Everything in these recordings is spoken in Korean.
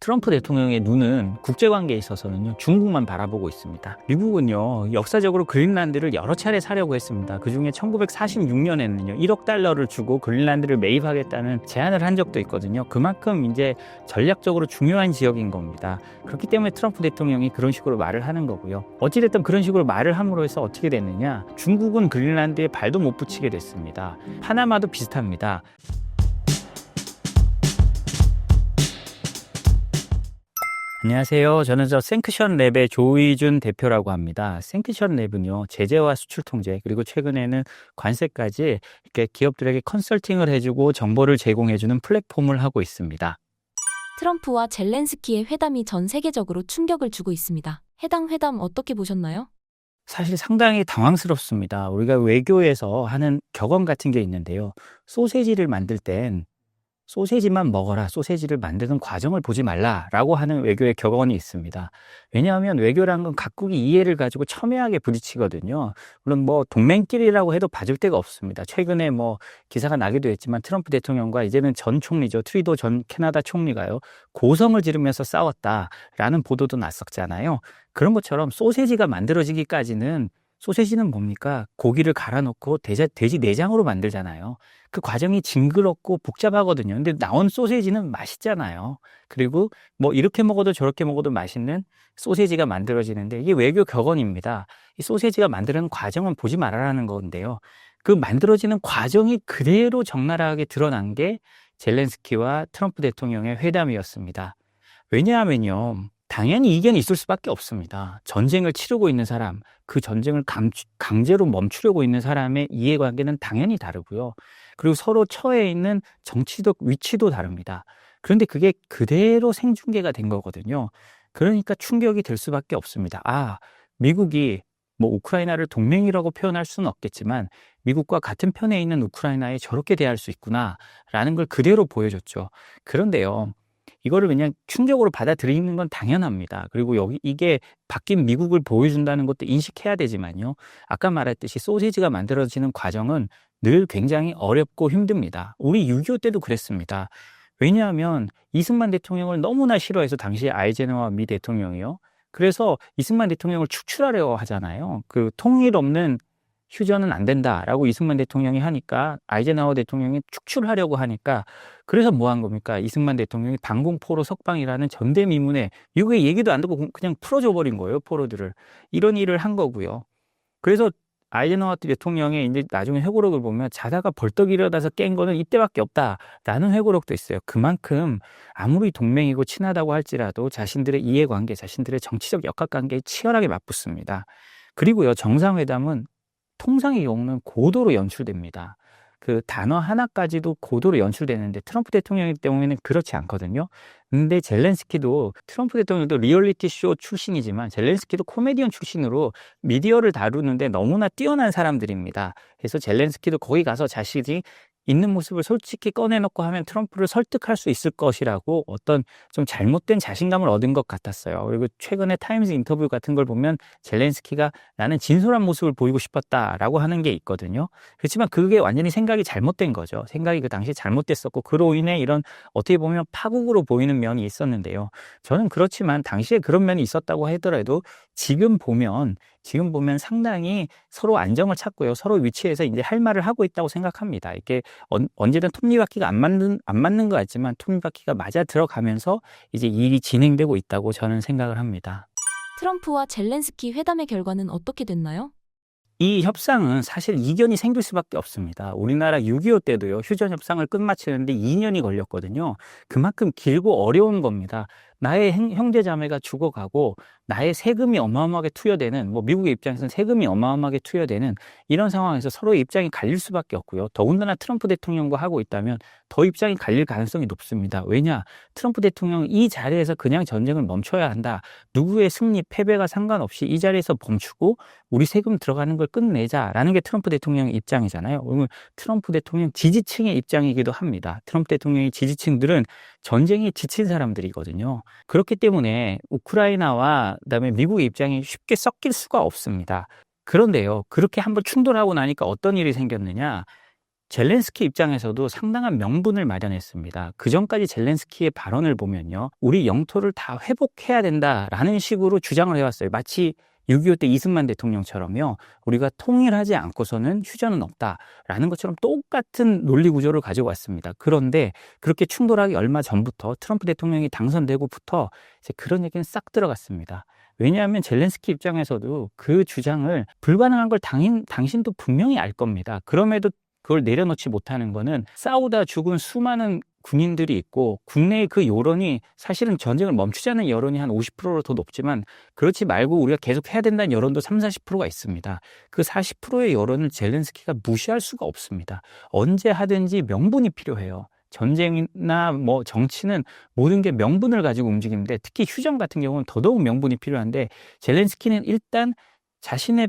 트럼프 대통령의 눈은 국제관계에 있어서는요, 중국만 바라보고 있습니다. 미국은요, 역사적으로 그린란드를 여러 차례 사려고 했습니다. 그 중에 1946년에는요, 1억 달러를 주고 그린란드를 매입하겠다는 제안을 한 적도 있거든요. 그만큼 이제 전략적으로 중요한 지역인 겁니다. 그렇기 때문에 트럼프 대통령이 그런 식으로 말을 하는 거고요. 어찌됐든 그런 식으로 말을 함으로 해서 어떻게 됐느냐? 중국은 그린란드에 발도 못 붙이게 됐습니다. 파나마도 비슷합니다. 안녕하세요. 저는 생크션 랩의 조의준 대표라고 합니다. 생크션 랩은요, 제재와 수출 통제, 그리고 최근에는 관세까지 이렇게 기업들에게 컨설팅을 해주고 정보를 제공해주는 플랫폼을 하고 있습니다. 트럼프와 젤렌스키의 회담이 전 세계적으로 충격을 주고 있습니다. 해당 회담 어떻게 보셨나요? 사실 상당히 당황스럽습니다. 우리가 외교에서 하는 격언 같은 게 있는데요. 소세지를 만들 땐 소세지만 먹어라, 소세지를 만드는 과정을 보지 말라라고 하는 외교의 격언이 있습니다. 왜냐하면 외교란 건 각국이 이해를 가지고 첨예하게 부딪히거든요. 물론 동맹끼리라고 해도 봐줄 데가 없습니다. 최근에 기사가 나기도 했지만 트럼프 대통령과 이제는 전 총리죠. 트리도 전 캐나다 총리가요, 고성을 지르면서 싸웠다라는 보도도 났었잖아요. 그런 것처럼 소세지가 만들어지기까지는, 소세지는 뭡니까? 고기를 갈아 넣고 돼지 내장으로 만들잖아요. 그 과정이 징그럽고 복잡하거든요. 근데 나온 소세지는 맛있잖아요. 그리고 이렇게 먹어도 저렇게 먹어도 맛있는 소세지가 만들어지는데, 이게 외교 격언입니다. 이 소세지가 만드는 과정은 보지 말아라는 건데요. 그 만들어지는 과정이 그대로 적나라하게 드러난 게 젤렌스키와 트럼프 대통령의 회담이었습니다. 왜냐하면요, 당연히 이견이 있을 수밖에 없습니다. 전쟁을 치르고 있는 사람, 그 전쟁을 강제로 멈추려고 있는 사람의 이해관계는 당연히 다르고요. 그리고 서로 처해 있는 정치적 위치도 다릅니다. 그런데 그게 그대로 생중계가 된 거거든요. 그러니까 충격이 될 수밖에 없습니다. 미국이 우크라이나를 동맹이라고 표현할 수는 없겠지만 미국과 같은 편에 있는 우크라이나에 저렇게 대할 수 있구나라는 걸 그대로 보여줬죠. 그런데요, 이거를 그냥 충격으로 받아들이는 건 당연합니다. 그리고 이게 바뀐 미국을 보여준다는 것도 인식해야 되지만요, 아까 말했듯이 소시지가 만들어지는 과정은 늘 굉장히 어렵고 힘듭니다. 우리 6.25 때도 그랬습니다. 왜냐하면 이승만 대통령을 너무나 싫어해서, 당시에 아이젠하워 미 대통령이요, 그래서 이승만 대통령을 축출하려고 하잖아요. 그 통일 없는 휴전은 안 된다라고 이승만 대통령이 하니까, 아이젠하워 대통령이 축출하려고 하니까, 그래서 뭐 한 겁니까? 이승만 대통령이 방공포로 석방이라는 전대미문에 미국의 얘기도 안 듣고 그냥 풀어줘 버린 거예요, 포로들을. 이런 일을 한 거고요. 그래서 아이젠하워 대통령의 이제 나중에 회고록을 보면 자다가 벌떡 일어나서 깬 거는 이때밖에 없다라는 회고록도 있어요. 그만큼 아무리 동맹이고 친하다고 할지라도 자신들의 이해관계, 자신들의 정치적 역학관계에 치열하게 맞붙습니다. 그리고요, 정상회담은 통상의 경우는 고도로 연출됩니다. 그 단어 하나까지도 고도로 연출되는데 트럼프 대통령의 경우에는 그렇지 않거든요. 근데 젤렌스키도, 트럼프 대통령도 리얼리티 쇼 출신이지만 젤렌스키도 코미디언 출신으로 미디어를 다루는데 너무나 뛰어난 사람들입니다. 그래서 젤렌스키도 거기 가서 자신이 있는 모습을 솔직히 꺼내놓고 하면 트럼프를 설득할 수 있을 것이라고 어떤 좀 잘못된 자신감을 얻은 것 같았어요. 그리고 최근에 타임즈 인터뷰 같은 걸 보면 젤렌스키가 나는 진솔한 모습을 보이고 싶었다라고 하는 게 있거든요. 그렇지만 그게 완전히 생각이 잘못된 거죠. 생각이 그 당시에 잘못됐었고, 그로 인해 이런 어떻게 보면 파국으로 보이는 면이 있었는데요. 저는 그렇지만 당시에 그런 면이 있었다고 하더라도 지금 보면 상당히 서로 안정을 찾고요, 서로 위치에서 이제 할 말을 하고 있다고 생각합니다. 이게 언제든 톱니바퀴가 안 맞는 것 같지만 톱니바퀴가 맞아 들어가면서 이제 일이 진행되고 있다고 저는 생각을 합니다. 트럼프와 젤렌스키 회담의 결과는 어떻게 됐나요? 이 협상은 사실 이견이 생길 수밖에 없습니다. 우리나라 6.25 때도요, 휴전 협상을 끝마치는데 2년이 걸렸거든요. 그만큼 길고 어려운 겁니다. 나의 형제 자매가 죽어가고 나의 세금이 어마어마하게 투여되는, 미국의 입장에서는 세금이 어마어마하게 투여되는 이런 상황에서 서로의 입장이 갈릴 수밖에 없고요. 더군다나 트럼프 대통령과 하고 있다면 더 입장이 갈릴 가능성이 높습니다. 왜냐? 트럼프 대통령은 이 자리에서 그냥 전쟁을 멈춰야 한다, 누구의 승리, 패배가 상관없이 이 자리에서 멈추고 우리 세금 들어가는 걸 끝내자라는 게 트럼프 대통령의 입장이잖아요. 오늘 트럼프 대통령 지지층의 입장이기도 합니다. 트럼프 대통령의 지지층들은 전쟁에 지친 사람들이거든요. 그렇기 때문에 우크라이나와 그다음에 미국의 입장이 쉽게 섞일 수가 없습니다. 그런데요, 그렇게 한번 충돌하고 나니까 어떤 일이 생겼느냐? 젤렌스키 입장에서도 상당한 명분을 마련했습니다. 그전까지 젤렌스키의 발언을 보면요. 우리 영토를 다 회복해야 된다라는 식으로 주장을 해왔어요. 마치 6.25 때 이승만 대통령처럼요. 우리가 통일하지 않고서는 휴전은 없다라는 것처럼 똑같은 논리 구조를 가지고 왔습니다. 그런데 그렇게 충돌하기 얼마 전부터 트럼프 대통령이 당선되고부터 이제 그런 얘기는 싹 들어갔습니다. 왜냐하면 젤렌스키 입장에서도 그 주장을 불가능한 걸 당신도 분명히 알 겁니다. 그럼에도 그걸 내려놓지 못하는 거는 싸우다 죽은 수많은 군인들이 있고 국내의 그 여론이 사실은 전쟁을 멈추자는 여론이 한 50%로 더 높지만 그렇지 말고 우리가 계속 해야 된다는 여론도 30-40%가 있습니다. 그 40%의 여론을 젤렌스키가 무시할 수가 없습니다. 언제 하든지 명분이 필요해요. 전쟁이나 뭐 정치는 모든 게 명분을 가지고 움직이는데 특히 휴전 같은 경우는 더더욱 명분이 필요한데 젤렌스키는 일단 자신의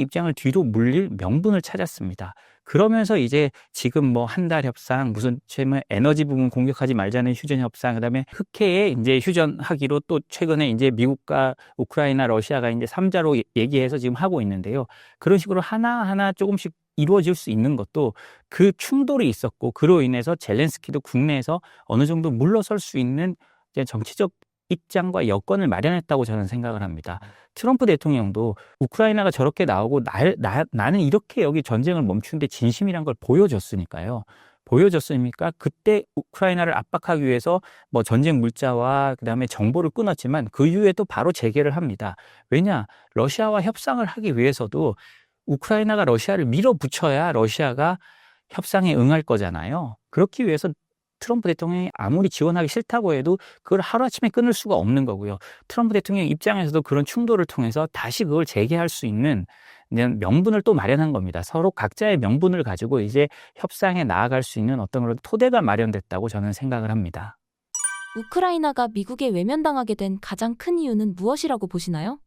입장을 뒤로 물릴 명분을 찾았습니다. 그러면서 이제 지금 뭐 한 달 협상, 무슨 최근 에너지 부분 공격하지 말자는 휴전 협상, 그다음에 흑해에 이제 휴전하기로 또 최근에 이제 미국과 우크라이나, 러시아가 이제 3자로 얘기해서 지금 하고 있는데요. 그런 식으로 하나하나 조금씩 이루어질 수 있는 것도 그 충돌이 있었고 그로 인해서 젤렌스키도 국내에서 어느 정도 물러설 수 있는 이제 정치적 입장과 여건을 마련했다고 저는 생각을 합니다. 트럼프 대통령도 우크라이나가 저렇게 나오고 나는 이렇게 여기 전쟁을 멈추는데 진심이란 걸 보여줬으니까요. 보여줬으니까 그때 우크라이나를 압박하기 위해서 뭐 전쟁 물자와 그다음에 정보를 끊었지만 그 이후에 또 바로 재개를 합니다. 왜냐? 러시아와 협상을 하기 위해서도 우크라이나가 러시아를 밀어붙여야 러시아가 협상에 응할 거잖아요. 그렇기 위해서 트럼프 대통령이 아무리 지원하기 싫다고 해도 그걸 하루아침에 끊을 수가 없는 거고요. 트럼프 대통령 입장에서도 그런 충돌을 통해서 다시 그걸 재개할 수 있는 명분을 또 마련한 겁니다. 서로 각자의 명분을 가지고 이제 협상에 나아갈 수 있는 어떤 그런 토대가 마련됐다고 저는 생각을 합니다. 우크라이나가 미국에 외면당하게 된 가장 큰 이유는 무엇이라고 보시나요?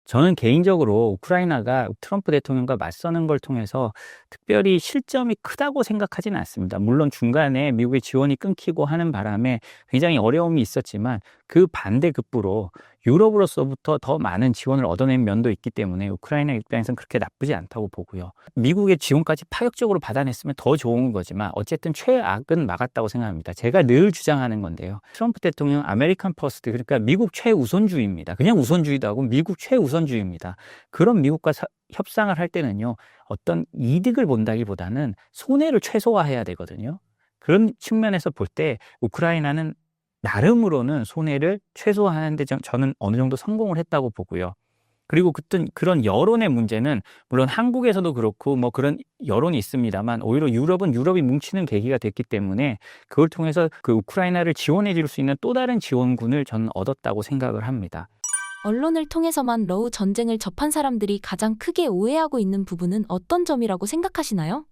저는 개인적으로 우크라이나가 트럼프 대통령과 맞서는 걸 통해서 특별히 실점이 크다고 생각하지는 않습니다. 물론 중간에 미국의 지원이 끊기고 하는 바람에 굉장히 어려움이 있었지만 그 반대급부로 유럽으로서부터 더 많은 지원을 얻어낸 면도 있기 때문에 우크라이나 입장에서는 그렇게 나쁘지 않다고 보고요. 미국의 지원까지 파격적으로 받아냈으면 더 좋은 거지만 어쨌든 최악은 막았다고 생각합니다. 제가 늘 주장하는 건데요. 트럼프 대통령 아메리칸 퍼스트, 그러니까 미국 최우선주의입니다. 그냥 우선주의도 하고 미국 최우선주의입니다. 그런 미국과 협상을 할 때는요. 어떤 이득을 본다기보다는 손해를 최소화해야 되거든요. 그런 측면에서 볼 때 우크라이나는 나름으로는 손해를 최소화하는데 저는 어느 정도 성공을 했다고 보고요. 그리고 그런 여론의 문제는 물론 한국에서도 그렇고 뭐 그런 여론이 있습니다만 오히려 유럽이 뭉치는 계기가 됐기 때문에 그걸 통해서 그 우크라이나를 지원해 줄 수 있는 또 다른 지원군을 저는 얻었다고 생각을 합니다. 언론을 통해서만 러우 전쟁을 접한 사람들이 가장 크게 오해하고 있는 부분은 어떤 점이라고 생각하시나요?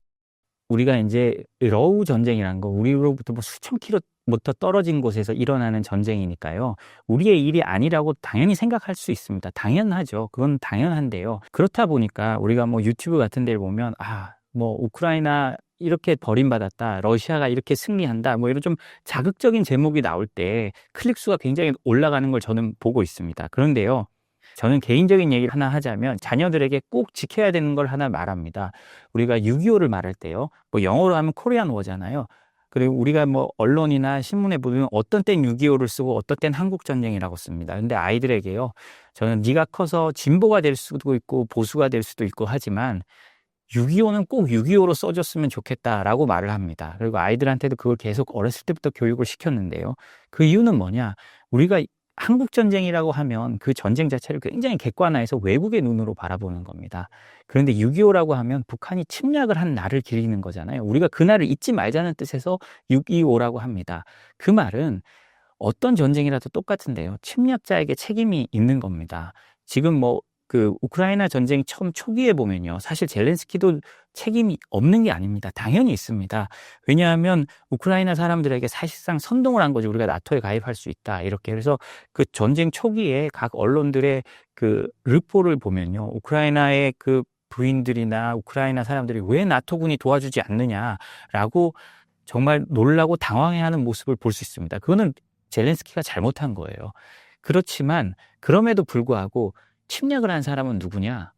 우리가 이제 러우 전쟁이라는 거 우리로부터 뭐 수천 킬로부터 떨어진 곳에서 일어나는 전쟁이니까요. 우리의 일이 아니라고 당연히 생각할 수 있습니다. 당연하죠. 그건 당연한데요. 그렇다 보니까 우리가 뭐 유튜브 같은 데를 보면 뭐 우크라이나 이렇게 버림받았다. 러시아가 이렇게 승리한다. 뭐 이런 좀 자극적인 제목이 나올 때 클릭 수가 굉장히 올라가는 걸 저는 보고 있습니다. 그런데요. 저는 개인적인 얘기를 하나 하자면 자녀들에게 꼭 지켜야 되는 걸 하나 말합니다. 우리가 6.25를 말할 때요. 뭐 영어로 하면 코리안 워잖아요. 그리고 우리가 뭐 언론이나 신문에 보면 어떤 땐 6.25를 쓰고 어떤 땐 한국전쟁이라고 씁니다. 근데 아이들에게요. 저는 네가 커서 진보가 될 수도 있고 보수가 될 수도 있고 하지만 6.25는 꼭 6.25로 써줬으면 좋겠다라고 말을 합니다. 그리고 아이들한테도 그걸 계속 어렸을 때부터 교육을 시켰는데요. 그 이유는 뭐냐? 우리가 한국전쟁이라고 하면 그 전쟁 자체를 굉장히 객관화해서 외국의 눈으로 바라보는 겁니다. 그런데 6.25라고 하면 북한이 침략을 한 날을 기리는 거잖아요. 우리가 그날을 잊지 말자는 뜻에서 6.25라고 합니다. 그 말은 어떤 전쟁이라도 똑같은데요. 침략자에게 책임이 있는 겁니다. 지금 뭐 그 우크라이나 전쟁 처음 초기에 보면요. 사실 젤렌스키도 책임이 없는 게 아닙니다. 당연히 있습니다. 왜냐하면 우크라이나 사람들에게 사실상 선동을 한 거죠. 우리가 나토에 가입할 수 있다. 이렇게. 그래서 그 전쟁 초기에 각 언론들의 그 르포를 보면요. 우크라이나의 그 부인들이나 우크라이나 사람들이 왜 나토군이 도와주지 않느냐라고 정말 놀라고 당황해하는 모습을 볼 수 있습니다. 그거는 젤렌스키가 잘못한 거예요. 그렇지만 그럼에도 불구하고 침략을 한 사람은 누구냐?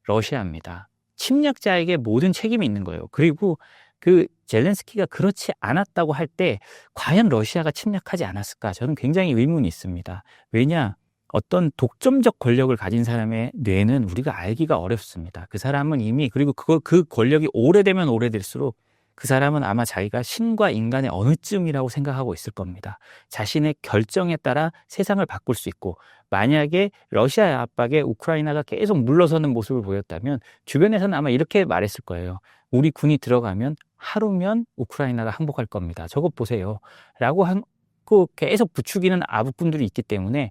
러시아입니다. 침략자에게 모든 책임이 있는 거예요. 그리고 그 젤렌스키가 그렇지 않았다고 할 때 과연 러시아가 침략하지 않았을까? 저는 굉장히 의문이 있습니다. 왜냐? 어떤 독점적 권력을 가진 사람의 뇌는 우리가 알기가 어렵습니다. 그 사람은 이미 그리고 그 권력이 오래되면 오래될수록 그 사람은 아마 자기가 신과 인간의 어느 쯤이라고 생각하고 있을 겁니다. 자신의 결정에 따라 세상을 바꿀 수 있고 만약에 러시아의 압박에 우크라이나가 계속 물러서는 모습을 보였다면 주변에서는 아마 이렇게 말했을 거예요. 우리 군이 들어가면 하루면 우크라이나가 항복할 겁니다. 저것 보세요. 라고 하고 계속 부추기는 아부꾼들이 있기 때문에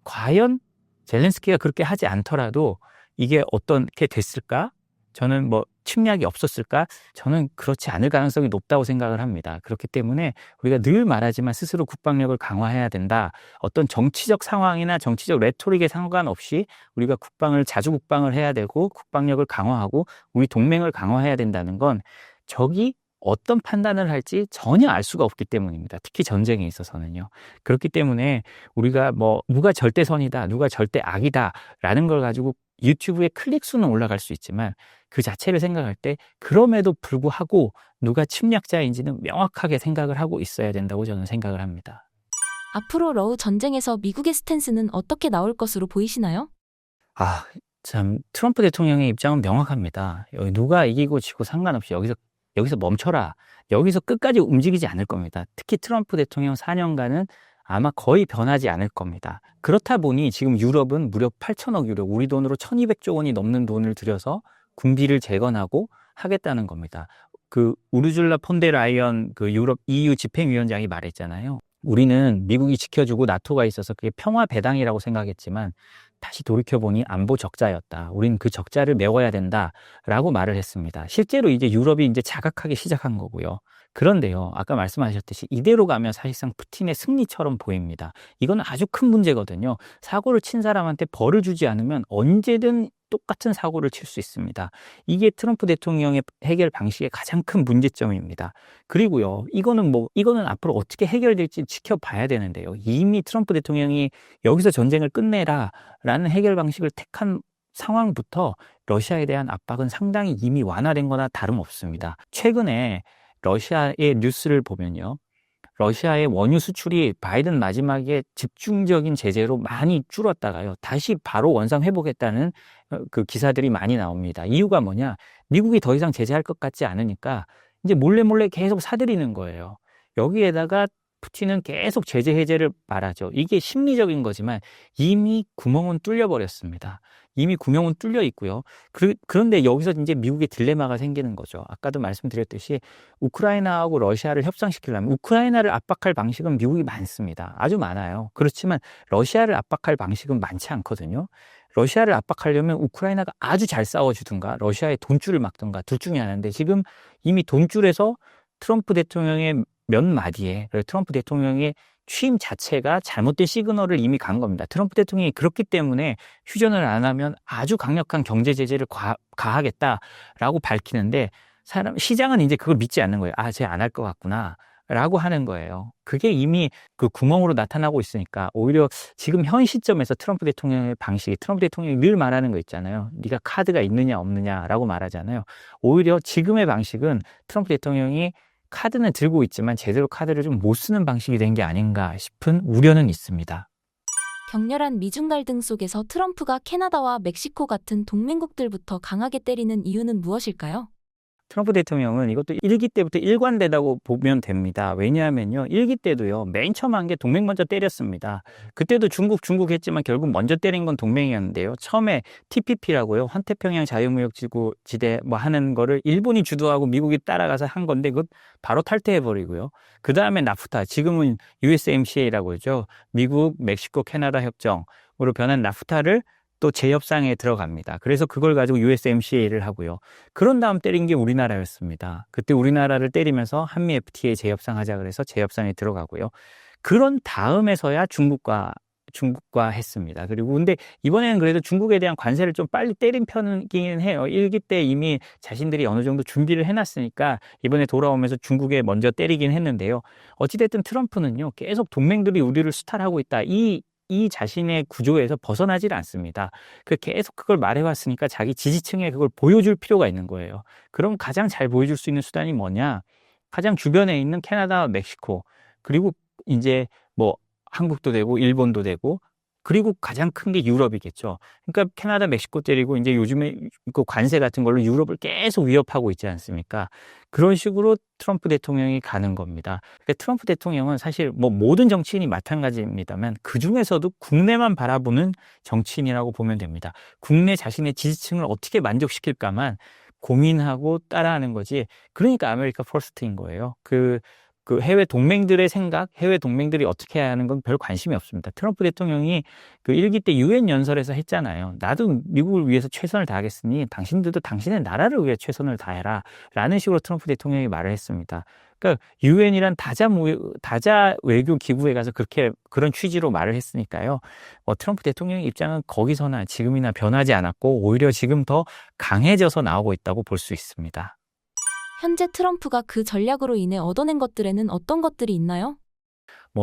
과연 젤렌스키가 그렇게 하지 않더라도 이게 어떻게 됐을까? 저는 뭐 침략이 없었을까? 저는 그렇지 않을 가능성이 높다고 생각을 합니다. 그렇기 때문에 우리가 늘 말하지만 스스로 국방력을 강화해야 된다. 어떤 정치적 상황이나 정치적 레토릭에 상관없이 우리가 자주 국방을 해야 되고 국방력을 강화하고 우리 동맹을 강화해야 된다는 건 적이 어떤 판단을 할지 전혀 알 수가 없기 때문입니다. 특히 전쟁에 있어서는요. 그렇기 때문에 우리가 뭐 누가 절대선이다, 누가 절대 악이다라는 걸 가지고 유튜브의 클릭 수는 올라갈 수 있지만 그 자체를 생각할 때 그럼에도 불구하고 누가 침략자인지는 명확하게 생각을 하고 있어야 된다고 저는 생각을 합니다. 앞으로 러우 전쟁에서 미국의 스탠스는 어떻게 나올 것으로 보이시나요? 참 트럼프 대통령의 입장은 명확합니다. 누가 이기고 지고 상관없이 여기서 멈춰라. 여기서 끝까지 움직이지 않을 겁니다. 특히 트럼프 대통령 4년간은 아마 거의 변하지 않을 겁니다. 그렇다 보니 지금 유럽은 무려 8천억 유로, 우리 돈으로 1200조 원이 넘는 돈을 들여서 군비를 재건하고 하겠다는 겁니다. 그 우르줄라 폰데라이언 그 유럽 EU 집행위원장이 말했잖아요. 우리는 미국이 지켜주고 나토가 있어서 그게 평화 배당이라고 생각했지만 다시 돌이켜보니 안보 적자였다. 우린 그 적자를 메워야 된다라고 말을 했습니다. 실제로 이제 유럽이 이제 자각하기 시작한 거고요. 그런데요, 아까 말씀하셨듯이 이대로 가면 사실상 푸틴의 승리처럼 보입니다. 이건 아주 큰 문제거든요. 사고를 친 사람한테 벌을 주지 않으면 언제든 똑같은 사고를 칠 수 있습니다. 이게 트럼프 대통령의 해결 방식의 가장 큰 문제점입니다. 그리고요, 이거는 앞으로 어떻게 해결될지 지켜봐야 되는데요. 이미 트럼프 대통령이 여기서 전쟁을 끝내라라는 해결 방식을 택한 상황부터 러시아에 대한 압박은 상당히 이미 완화된 거나 다름없습니다. 최근에 러시아의 뉴스를 보면요. 러시아의 원유 수출이 바이든 마지막에 집중적인 제재로 많이 줄었다가요. 다시 바로 원상 회복했다는 그 기사들이 많이 나옵니다. 이유가 뭐냐? 미국이 더 이상 제재할 것 같지 않으니까 이제 몰래 계속 사들이는 거예요. 여기에다가 푸틴은 계속 제재 해제를 말하죠. 이게 심리적인 거지만 이미 구멍은 뚫려 버렸습니다. 이미 구멍은 뚫려 있고요. 그런데 여기서 이제 미국의 딜레마가 생기는 거죠. 아까도 말씀드렸듯이 우크라이나하고 러시아를 협상시키려면 우크라이나를 압박할 방식은 미국이 많습니다. 아주 많아요. 그렇지만 러시아를 압박할 방식은 많지 않거든요. 러시아를 압박하려면 우크라이나가 아주 잘 싸워주든가 러시아의 돈줄을 막든가 둘 중에 하나인데 지금 이미 돈줄에서 트럼프 대통령의 몇 마디에 트럼프 대통령의 취임 자체가 잘못된 시그널을 이미 간 겁니다. 트럼프 대통령이 그렇기 때문에 휴전을 안 하면 아주 강력한 경제 제재를 가하겠다라고 밝히는데 시장은 이제 그걸 믿지 않는 거예요. 쟤 안 할 것 같구나 라고 하는 거예요. 그게 이미 그 구멍으로 나타나고 있으니까 오히려 지금 현 시점에서 트럼프 대통령의 방식이 트럼프 대통령이 늘 말하는 거 있잖아요. 네가 카드가 있느냐 없느냐라고 말하잖아요. 오히려 지금의 방식은 트럼프 대통령이 카드는 들고 있지만 제대로 카드를 좀 못 쓰는 방식이 된 게 아닌가 싶은 우려는 있습니다. 격렬한 미중 갈등 속에서 트럼프가 캐나다와 멕시코 같은 동맹국들부터 강하게 때리는 이유는 무엇일까요? 트럼프 대통령은 이것도 1기 때부터 일관되다고 보면 됩니다. 왜냐하면요, 1기 때도요, 맨 처음 한 게 동맹 먼저 때렸습니다. 그때도 중국 했지만 결국 먼저 때린 건 동맹이었는데요. 처음에 TPP라고요, 환태평양 자유무역지대 뭐 하는 거를 일본이 주도하고 미국이 따라가서 한 건데 그것 바로 탈퇴해버리고요. 그 다음에 나프타, 지금은 USMCA라고 하죠. 미국, 멕시코, 캐나다 협정으로 변한 나프타를 또 재협상에 들어갑니다. 그래서 그걸 가지고 USMCA를 하고요. 그런 다음 때린 게 우리나라였습니다. 그때 우리나라를 때리면서 한미 FTA 재협상하자 그래서 재협상에 들어가고요. 그런 다음에서야 중국과 했습니다. 그리고 근데 이번에는 그래도 중국에 대한 관세를 좀 빨리 때린 편이긴 해요. 1기 때 이미 자신들이 어느 정도 준비를 해놨으니까 이번에 돌아오면서 중국에 먼저 때리긴 했는데요. 어찌됐든 트럼프는요, 계속 동맹들이 우리를 수탈하고 있다. 이 이 자신의 구조에서 벗어나질 않습니다. 계속 그걸 말해왔으니까 자기 지지층에 그걸 보여줄 필요가 있는 거예요. 그럼 가장 잘 보여줄 수 있는 수단이 뭐냐? 가장 주변에 있는 캐나다와 멕시코, 그리고 이제 뭐 한국도 되고 일본도 되고, 그리고 가장 큰 게 유럽이겠죠. 그러니까 캐나다, 멕시코 때리고 이제 요즘에 그 관세 같은 걸로 유럽을 계속 위협하고 있지 않습니까? 그런 식으로 트럼프 대통령이 가는 겁니다. 그러니까 트럼프 대통령은 사실 뭐 모든 정치인이 마찬가지입니다만 그 중에서도 국내만 바라보는 정치인이라고 보면 됩니다. 국내 자신의 지지층을 어떻게 만족시킬까만 고민하고 따라하는 거지. 그러니까 아메리카 퍼스트인 거예요. 그 해외 동맹들의 생각, 해외 동맹들이 어떻게 해야 하는 건 별 관심이 없습니다. 트럼프 대통령이 그 일기 때 유엔 연설에서 했잖아요. 나도 미국을 위해서 최선을 다하겠으니 당신들도 당신의 나라를 위해 최선을 다해라. 라는 식으로 트럼프 대통령이 말을 했습니다. 그러니까 유엔이란 다자 외교 기구에 가서 그런 취지로 말을 했으니까요. 트럼프 대통령의 입장은 거기서나 지금이나 변하지 않았고 오히려 지금 더 강해져서 나오고 있다고 볼 수 있습니다. 현재 트럼프가 그 전략으로 인해 얻어낸 것들에는 어떤 것들이 있나요?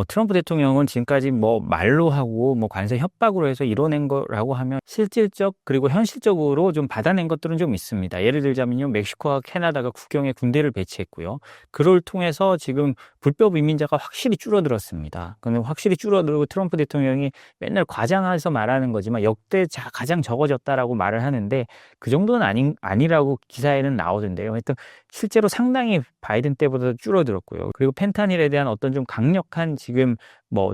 트럼프 대통령은 지금까지 말로 하고 관세 협박으로 해서 이뤄낸 거라고 하면 실질적 그리고 현실적으로 좀 받아낸 것들은 좀 있습니다. 예를 들자면요, 멕시코와 캐나다가 국경에 군대를 배치했고요. 그걸 통해서 지금 불법 이민자가 확실히 줄어들었습니다. 근데 확실히 줄어들고 트럼프 대통령이 맨날 과장해서 말하는 거지만 역대 가장 적어졌다라고 말을 하는데 그 정도는 아니라고 기사에는 나오던데요. 하여튼 실제로 상당히 바이든 때보다 줄어들었고요. 그리고 펜타닐에 대한 어떤 좀 강력한 지금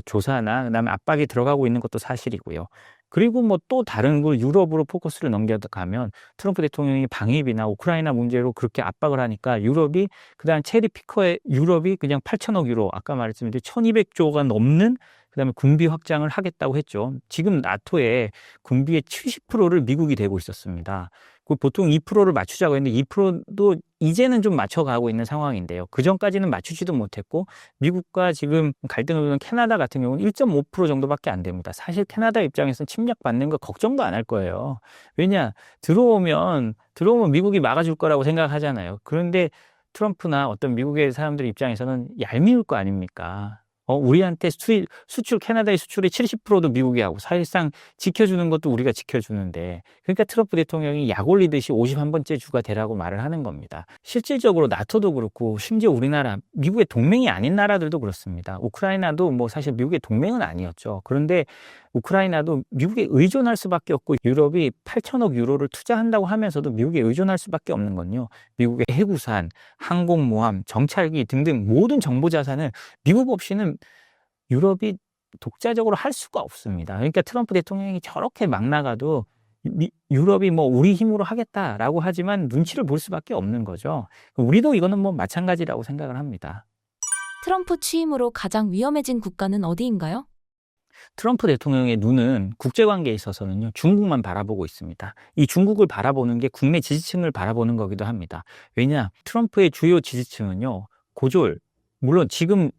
조사나 그다음에 압박이 들어가고 있는 것도 사실이고요. 그리고 또 다른 걸 유럽으로 포커스를 넘겨가면 트럼프 대통령이 방위비나 우크라이나 문제로 그렇게 압박을 하니까 그다음 체리 피커의 유럽이 그냥 8천억 유로, 아까 말했지만 1200조가 넘는 그다음에 군비 확장을 하겠다고 했죠. 지금 나토의 군비의 70%를 미국이 대고 있었습니다. 보통 2%를 맞추자고 했는데 2%도 이제는 좀 맞춰가고 있는 상황인데요. 그 전까지는 맞추지도 못했고 미국과 지금 갈등을 보는 캐나다 같은 경우는 1.5% 정도밖에 안 됩니다. 사실 캐나다 입장에서는 침략받는 거 걱정도 안 할 거예요. 왜냐? 들어오면 미국이 막아줄 거라고 생각하잖아요. 그런데 트럼프나 어떤 미국의 사람들 입장에서는 얄미울 거 아닙니까? 우리한테 수출, 캐나다의 수출의 70%도 미국이 하고 사실상 지켜주는 것도 우리가 지켜주는데, 그러니까 트럼프 대통령이 약 올리듯이 51번째 주가 되라고 말을 하는 겁니다. 실질적으로 나토도 그렇고 심지어 우리나라, 미국의 동맹이 아닌 나라들도 그렇습니다. 우크라이나도 사실 미국의 동맹은 아니었죠. 그런데 우크라이나도 미국에 의존할 수밖에 없고 유럽이 8천억 유로를 투자한다고 하면서도 미국에 의존할 수밖에 없는 건요, 미국의 해구산, 항공모함, 정찰기 등등 모든 정보 자산을 미국 없이는 유럽이 독자적으로 할 수가 없습니다. 그러니까 트럼프 대통령이 저렇게 막 나가도 유럽이 우리 힘으로 하겠다라고 하지만 눈치를 볼 수밖에 없는 거죠. 우리도 이거는 마찬가지라고 생각을 합니다. 트럼프 취임으로 가장 위험해진 국가는 어디인가요? 트럼프 대통령의 눈은 국제관계에 있어서는요, 중국만 바라보고 있습니다. 이 중국을 바라보는 게 국내 지지층을 바라보는 거기도 합니다. 왜냐? 트럼프의 주요 지지층은요, 고졸, 물론 지금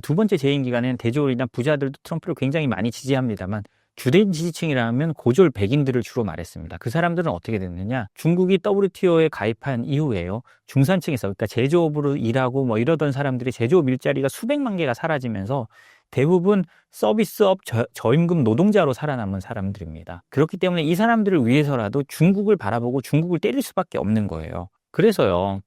두 번째 재임 기간에는 대졸이나 부자들도 트럼프를 굉장히 많이 지지합니다만 주된 지지층이라면 고졸 백인들을 주로 말했습니다. 그 사람들은 어떻게 됐느냐? 중국이 WTO에 가입한 이후에요, 중산층에서, 그러니까 제조업으로 일하고 이러던 사람들이 제조업 일자리가 수백만 개가 사라지면서 대부분 서비스업 저임금 노동자로 살아남은 사람들입니다. 그렇기 때문에 이 사람들을 위해서라도 중국을 바라보고 중국을 때릴 수밖에 없는 거예요. 그래서요,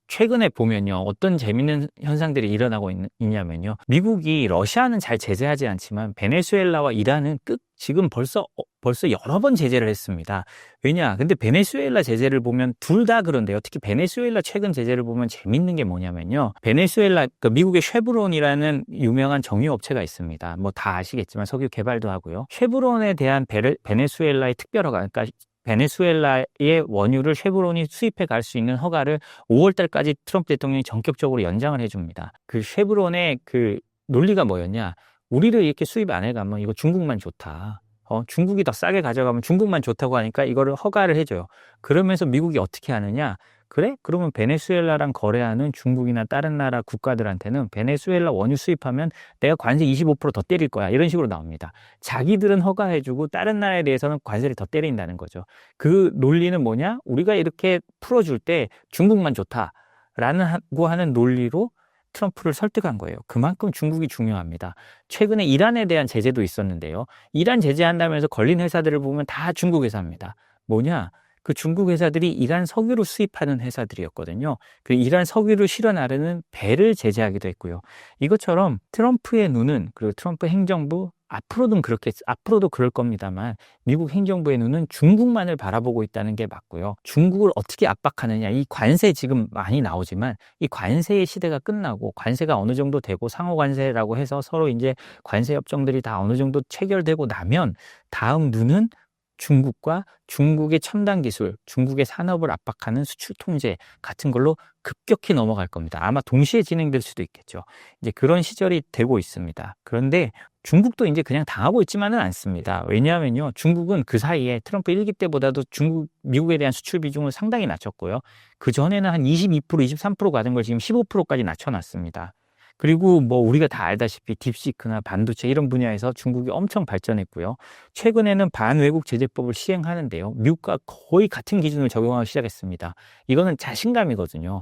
최근에 보면요, 어떤 재밌는 현상들이 일어나고 있냐면요, 미국이 러시아는 잘 제재하지 않지만 베네수엘라와 이란은 지금 벌써 여러 번 제재를 했습니다. 왜냐? 근데 베네수엘라 제재를 보면 둘 다 그런데요, 특히 베네수엘라 최근 제재를 보면 재밌는 게 뭐냐면요, 미국의 쉐브론이라는 유명한 정유업체가 있습니다. 다 아시겠지만 석유 개발도 하고요. 쉐브론에 대한 베네수엘라의 특별허가, 그러니까 베네수엘라의 원유를 쉐브론이 수입해 갈 수 있는 허가를 5월 달까지 트럼프 대통령이 전격적으로 연장을 해줍니다. 쉐브론의 논리가 뭐였냐? 우리를 이렇게 수입 안 해가면 이거 중국만 좋다. 중국이 더 싸게 가져가면 중국만 좋다고 하니까 이거를 허가를 해줘요. 그러면서 미국이 어떻게 하느냐? 그래? 그러면 베네수엘라랑 거래하는 중국이나 다른 나라 국가들한테는 베네수엘라 원유 수입하면 내가 관세 25%더 때릴 거야. 이런 식으로 나옵니다. 자기들은 허가해주고 다른 나라에 대해서는 관세를 더 때린다는 거죠. 그 논리는 뭐냐? 우리가 이렇게 풀어줄 때 중국만 좋다라고 하는 논리로 트럼프를 설득한 거예요. 그만큼 중국이 중요합니다. 최근에 이란에 대한 제재도 있었는데요. 이란 제재한다면서 걸린 회사들을 보면 다 중국 회사입니다. 뭐냐? 그 중국 회사들이 이란 석유를 수입하는 회사들이었거든요. 그 이란 석유를 실어 나르는 배를 제재하기도 했고요. 이것처럼 트럼프의 눈은, 그리고 트럼프 행정부, 앞으로도 그럴 겁니다만, 미국 행정부의 눈은 중국만을 바라보고 있다는 게 맞고요. 중국을 어떻게 압박하느냐, 이 관세 지금 많이 나오지만, 이 관세의 시대가 끝나고, 관세가 어느 정도 되고, 상호 관세라고 해서 서로 이제 관세 협정들이 다 어느 정도 체결되고 나면, 다음 눈은 중국과 중국의 첨단 기술, 중국의 산업을 압박하는 수출 통제 같은 걸로 급격히 넘어갈 겁니다. 아마 동시에 진행될 수도 있겠죠. 이제 그런 시절이 되고 있습니다. 그런데 중국도 이제 그냥 당하고 있지만은 않습니다. 왜냐하면요, 중국은 그 사이에 트럼프 1기 때보다도 미국에 대한 수출 비중을 상당히 낮췄고요. 그 전에는 한 22%, 23% 가던 걸 지금 15%까지 낮춰놨습니다. 그리고 뭐 우리가 다 알다시피 딥시크나 반도체 이런 분야에서 중국이 엄청 발전했고요. 최근에는 반외국 제재법을 시행하는데요. 미국과 거의 같은 기준을 적용하기 시작했습니다. 이거는 자신감이거든요.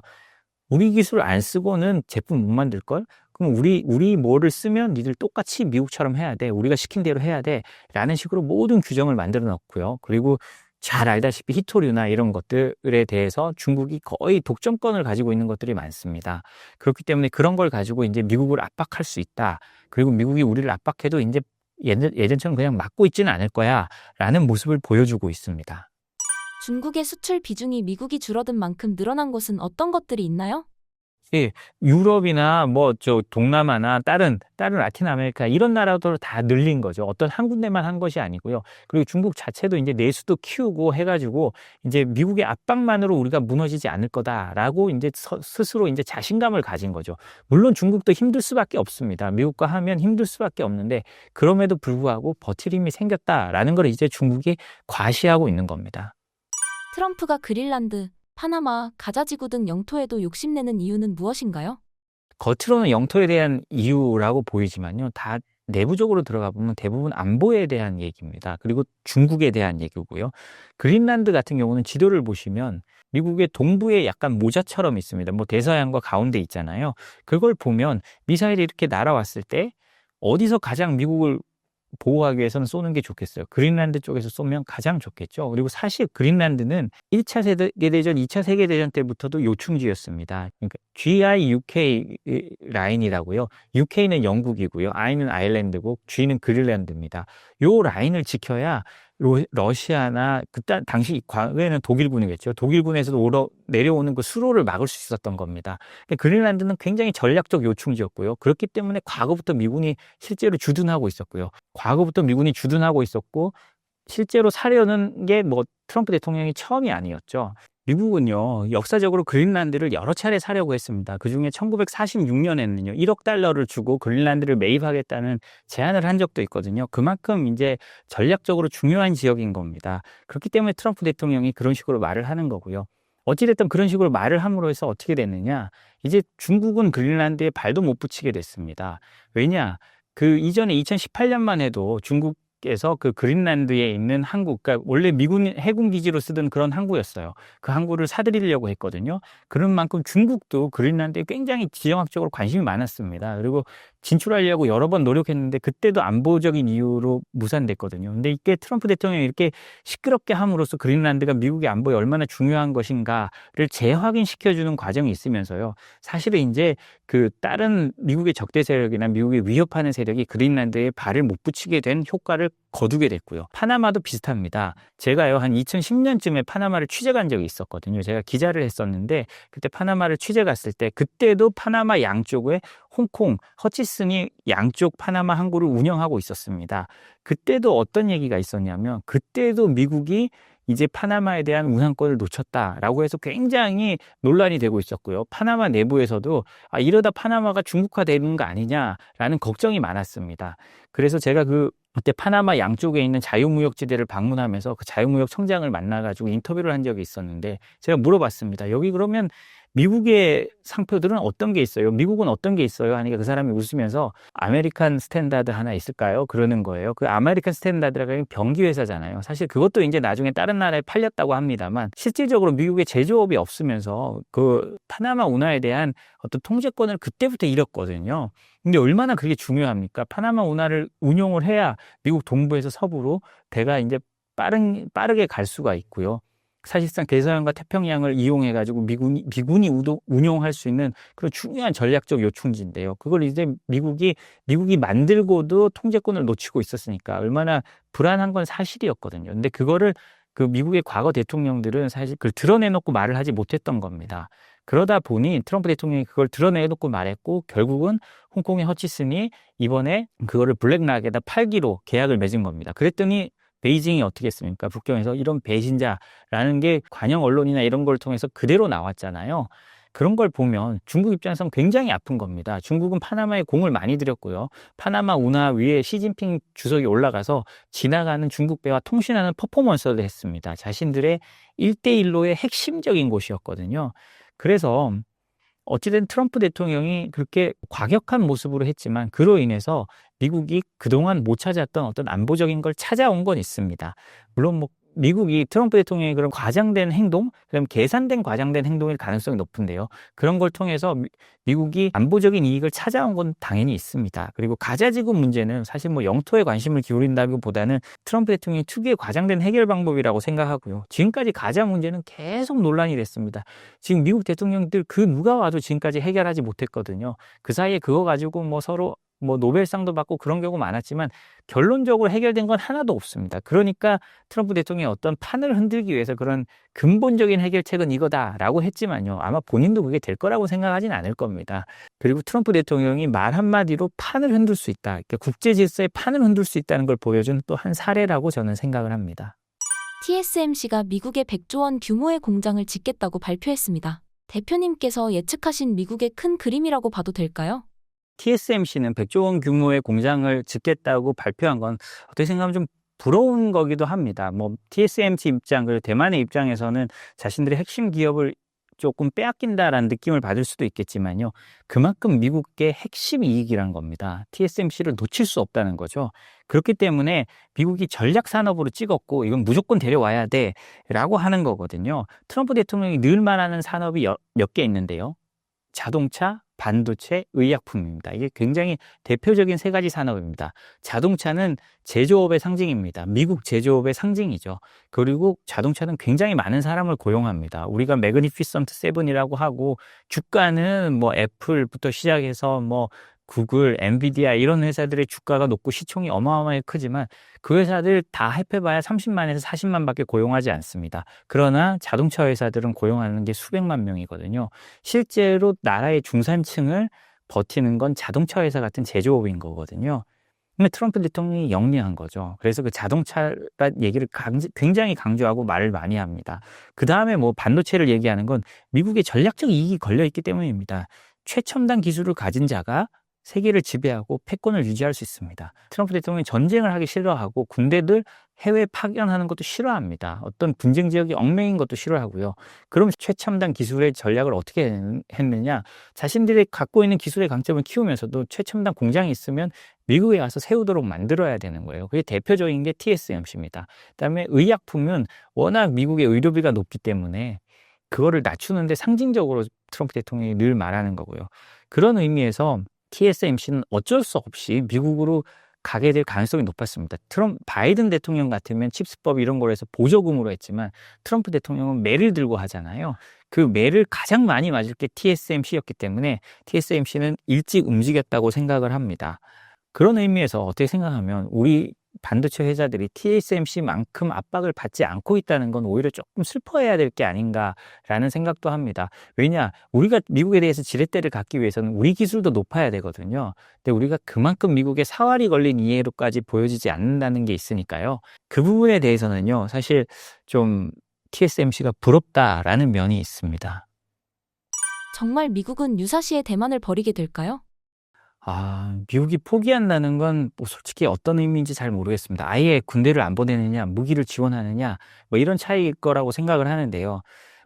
우리 기술 안 쓰고는 제품 못 만들걸? 그럼 우리 뭐를 쓰면 니들 똑같이 미국처럼 해야 돼. 우리가 시킨 대로 해야 돼. 라는 식으로 모든 규정을 만들어 놓고요. 그리고 잘 알다시피 히토류나 이런 것들에 대해서 중국이 거의 독점권을 가지고 있는 것들이 많습니다. 그렇기 때문에 그런 걸 가지고 이제 미국을 압박할 수 있다. 그리고 미국이 우리를 압박해도 이제 예전처럼 그냥 막고 있지는 않을 거야. 라는 모습을 보여주고 있습니다. 중국의 수출 비중이 미국이 줄어든 만큼 늘어난 곳은 어떤 것들이 있나요? 예, 유럽이나 뭐 저 동남아나 다른 라틴 아메리카 이런 나라도 다 늘린 거죠. 어떤 한 군데만 한 것이 아니고요. 그리고 중국 자체도 이제 내수도 키우고 해가지고 이제 미국의 압박만으로 우리가 무너지지 않을 거다라고 이제 스스로 이제 자신감을 가진 거죠. 물론 중국도 힘들 수밖에 없습니다. 미국과 하면 힘들 수밖에 없는데 그럼에도 불구하고 버틸 힘이 생겼다라는 걸 이제 중국이 과시하고 있는 겁니다. 트럼프가 그린란드, 파나마, 가자지구 등 영토에도 욕심내는 이유는 무엇인가요? 겉으로는 영토에 대한 이유라고 보이지만요. 다 내부적으로 들어가 보면 대부분 안보에 대한 얘기입니다. 그리고 중국에 대한 얘기고요. 그린란드 같은 경우는 지도를 보시면 미국의 동부에 약간 모자처럼 있습니다. 뭐 대서양과 가운데 있잖아요. 그걸 보면 미사일이 이렇게 날아왔을 때 어디서 가장 미국을 보호하기 위해서는 쏘는 게 좋겠어요. 그린란드 쪽에서 쏘면 가장 좋겠죠. 그리고 사실 그린란드는 1차 세계대전, 2차 세계대전 때부터도 요충지였습니다. 그러니까 GIUK 라인이라고요. UK는 영국이고요. I는 아일랜드고 G는 그린란드입니다. 요 라인을 지켜야 러시아나 당시 과거에는 독일군이겠죠. 독일군에서도 내려오는 그 수로를 막을 수 있었던 겁니다. 그린란드는 굉장히 전략적 요충지였고요. 그렇기 때문에 과거부터 미군이 실제로 주둔하고 있었고요. 실제로 사려는 게 뭐 트럼프 대통령이 처음이 아니었죠. 미국은요, 역사적으로 그린란드를 여러 차례 사려고 했습니다. 그 중에 1946년에는요, 1억 달러를 주고 그린란드를 매입하겠다는 제안을 한 적도 있거든요. 그만큼 이제 전략적으로 중요한 지역인 겁니다. 그렇기 때문에 트럼프 대통령이 그런 식으로 말을 하는 거고요. 어찌됐든 그런 식으로 말을 함으로 해서 어떻게 됐느냐, 이제 중국은 그린란드에 발도 못 붙이게 됐습니다. 왜냐, 그 이전에 2018년만 해도 중국에서 그 그린란드에 있는 항구, 그러니까 원래 미군 해군 기지로 쓰던 그런 항구였어요. 그 항구를 사들이려고 했거든요. 그런 만큼 중국도 그린란드에 굉장히 지정학적으로 관심이 많았습니다. 그리고 진출하려고 여러 번 노력했는데 그때도 안보적인 이유로 무산됐거든요. 근데 이게 트럼프 대통령이 이렇게 시끄럽게 함으로써 그린란드가 미국의 안보에 얼마나 중요한 것인가를 재확인시켜주는 과정이 있으면서요. 사실은 이제 그 다른 미국의 적대 세력이나 미국이 위협하는 세력이 그린란드에 발을 못 붙이게 된 효과를 거두게 됐고요. 파나마도 비슷합니다. 제가요, 한 2010년쯤에 파나마를 취재 간 적이 있었거든요. 제가 기자를 했었는데 그때 파나마를 취재 갔을 때 그때도 파나마 양쪽에 홍콩, 허치슨이 양쪽 파나마 항구를 운영하고 있었습니다. 그때도 어떤 얘기가 있었냐면 그때도 미국이 이제 파나마에 대한 운항권을 놓쳤다라고 해서 굉장히 논란이 되고 있었고요. 파나마 내부에서도 이러다 파나마가 중국화되는 거 아니냐라는 걱정이 많았습니다. 그래서 제가 그때 파나마 양쪽에 있는 자유무역지대를 방문하면서 그 자유무역 청장을 만나가지고 인터뷰를 한 적이 있었는데 제가 물어봤습니다. 여기 그러면 미국의 상표들은 어떤 게 있어요? 미국은 어떤 게 있어요? 하니까 그 사람이 웃으면서 아메리칸 스탠다드 하나 있을까요? 그러는 거예요. 그 아메리칸 스탠다드라는 게 변기 회사잖아요. 사실 그것도 이제 나중에 다른 나라에 팔렸다고 합니다만 실질적으로 미국의 제조업이 없으면서 그 파나마 운하에 대한 어떤 통제권을 그때부터 잃었거든요. 근데 얼마나 그게 중요합니까? 파나마 운하를 운용을 해야 미국 동부에서 서부로 배가 이제 빠르게 갈 수가 있고요. 사실상 대서양과 태평양을 이용해 가지고 미군이 운용할 수 있는 그런 중요한 전략적 요충지인데요. 그걸 이제 미국이 만들고도 통제권을 놓치고 있었으니까 얼마나 불안한 건 사실이었거든요. 근데 그거를 그 미국의 과거 대통령들은 사실 그걸 드러내놓고 말을 하지 못했던 겁니다. 그러다 보니 트럼프 대통령이 그걸 드러내놓고 말했고 결국은 홍콩의 허치슨이 이번에 그거를 블랙락에다 팔기로 계약을 맺은 겁니다. 그랬더니 베이징이 어떻게 했습니까? 북경에서 이런 배신자라는 게 관영 언론이나 이런 걸 통해서 그대로 나왔잖아요. 그런 걸 보면 중국 입장에서는 굉장히 아픈 겁니다. 중국은 파나마에 공을 많이 들였고요. 파나마 운하 위에 시진핑 주석이 올라가서 지나가는 중국 배와 통신하는 퍼포먼스를 했습니다. 자신들의 1대1로의 핵심적인 곳이었거든요. 그래서 어찌된 트럼프 대통령이 그렇게 과격한 모습으로 했지만 그로 인해서 미국이 그동안 못 찾았던 어떤 안보적인 걸 찾아온 건 있습니다. 물론 뭐 미국이 트럼프 대통령의 그런 과장된 행동, 그럼 계산된 과장된 행동일 가능성이 높은데요. 그런 걸 통해서 미국이 안보적인 이익을 찾아온 건 당연히 있습니다. 그리고 가자지구 문제는 사실 뭐 영토에 관심을 기울인다기보다는 트럼프 대통령이 특유의 과장된 해결 방법이라고 생각하고요. 지금까지 가자 문제는 계속 논란이 됐습니다. 지금 미국 대통령들 그 누가 와도 지금까지 해결하지 못했거든요. 그 사이에 그거 가지고 뭐 서로 뭐 노벨상도 받고 그런 경우 많았지만 결론적으로 해결된 건 하나도 없습니다. 그러니까 트럼프 대통령이 어떤 판을 흔들기 위해서 그런 근본적인 해결책은 이거다라고 했지만요. 아마 본인도 그게 될 거라고 생각하진 않을 겁니다. 그리고 트럼프 대통령이 말 한마디로 판을 흔들 수 있다. 그러니까 국제 질서의 판을 흔들 수 있다는 걸 보여준 또 한 사례라고 저는 생각을 합니다. TSMC가 미국에 100조 원 규모의 공장을 짓겠다고 발표했습니다. 대표님께서 예측하신 미국의 큰 그림이라고 봐도 될까요? TSMC는 100조 원 규모의 공장을 짓겠다고 발표한 건 어떻게 생각하면 좀 부러운 거기도 합니다. 뭐 TSMC 입장, 그리고 대만의 입장에서는 자신들의 핵심 기업을 조금 빼앗긴다라는 느낌을 받을 수도 있겠지만요. 그만큼 미국의 핵심 이익이란 겁니다. TSMC를 놓칠 수 없다는 거죠. 그렇기 때문에 미국이 전략 산업으로 찍었고 이건 무조건 데려와야 돼라고 하는 거거든요. 트럼프 대통령이 늘 말하는 산업이 몇 개 있는데요. 자동차, 반도체, 의약품입니다. 이게 굉장히 대표적인 세 가지 산업입니다. 자동차는 제조업의 상징입니다. 미국 제조업의 상징이죠. 그리고 자동차는 굉장히 많은 사람을 고용합니다. 우리가 매그니피선트 세븐이라고 하고 주가는 뭐 애플부터 시작해서 뭐 구글, 엔비디아 이런 회사들의 주가가 높고 시총이 어마어마하게 크지만 그 회사들 다 합해봐야 30만에서 40만밖에 고용하지 않습니다. 그러나 자동차 회사들은 고용하는 게 수백만 명이거든요. 실제로 나라의 중산층을 버티는 건 자동차 회사 같은 제조업인 거거든요. 근데 트럼프 대통령이 영리한 거죠. 그래서 그 자동차란 얘기를 굉장히 강조하고 말을 많이 합니다. 그 다음에 뭐 반도체를 얘기하는 건 미국의 전략적 이익이 걸려있기 때문입니다. 최첨단 기술을 가진 자가 세계를 지배하고 패권을 유지할 수 있습니다. 트럼프 대통령이 전쟁을 하기 싫어하고 군대들 해외 파견하는 것도 싫어합니다. 어떤 분쟁 지역이 얽매인 것도 싫어하고요. 그럼 최첨단 기술의 전략을 어떻게 했느냐? 자신들이 갖고 있는 기술의 강점을 키우면서도 최첨단 공장이 있으면 미국에 와서 세우도록 만들어야 되는 거예요. 그게 대표적인 게 TSMC입니다. 그다음에 의약품은 워낙 미국의 의료비가 높기 때문에 그거를 낮추는데 상징적으로 트럼프 대통령이 늘 말하는 거고요. 그런 의미에서 TSMC는 어쩔 수 없이 미국으로 가게 될 가능성이 높았습니다. 바이든 대통령 같으면 칩스법 이런 걸 해서 보조금으로 했지만 트럼프 대통령은 매를 들고 하잖아요. 그 매를 가장 많이 맞을 게 TSMC였기 때문에 TSMC는 일찍 움직였다고 생각을 합니다. 그런 의미에서 어떻게 생각하면 우리 반도체 회사들이 TSMC만큼 압박을 받지 않고 있다는 건 오히려 조금 슬퍼해야 될 게 아닌가라는 생각도 합니다. 왜냐? 우리가 미국에 대해서 지렛대를 갖기 위해서는 우리 기술도 높아야 되거든요. 근데 우리가 그만큼 미국의 사활이 걸린 이해로까지 보여지지 않는다는 게 있으니까요. 그 부분에 대해서는요. 사실 좀 TSMC가 부럽다라는 면이 있습니다. 정말 미국은 유사시에 대만을 버리게 될까요? 미국이 포기한다는 건 뭐 솔직히 어떤 의미인지 잘 모르겠습니다. 아예 군대를 안 보내느냐, 무기를 지원하느냐, 뭐 이런 차이일 거라고 생각을 하는데요.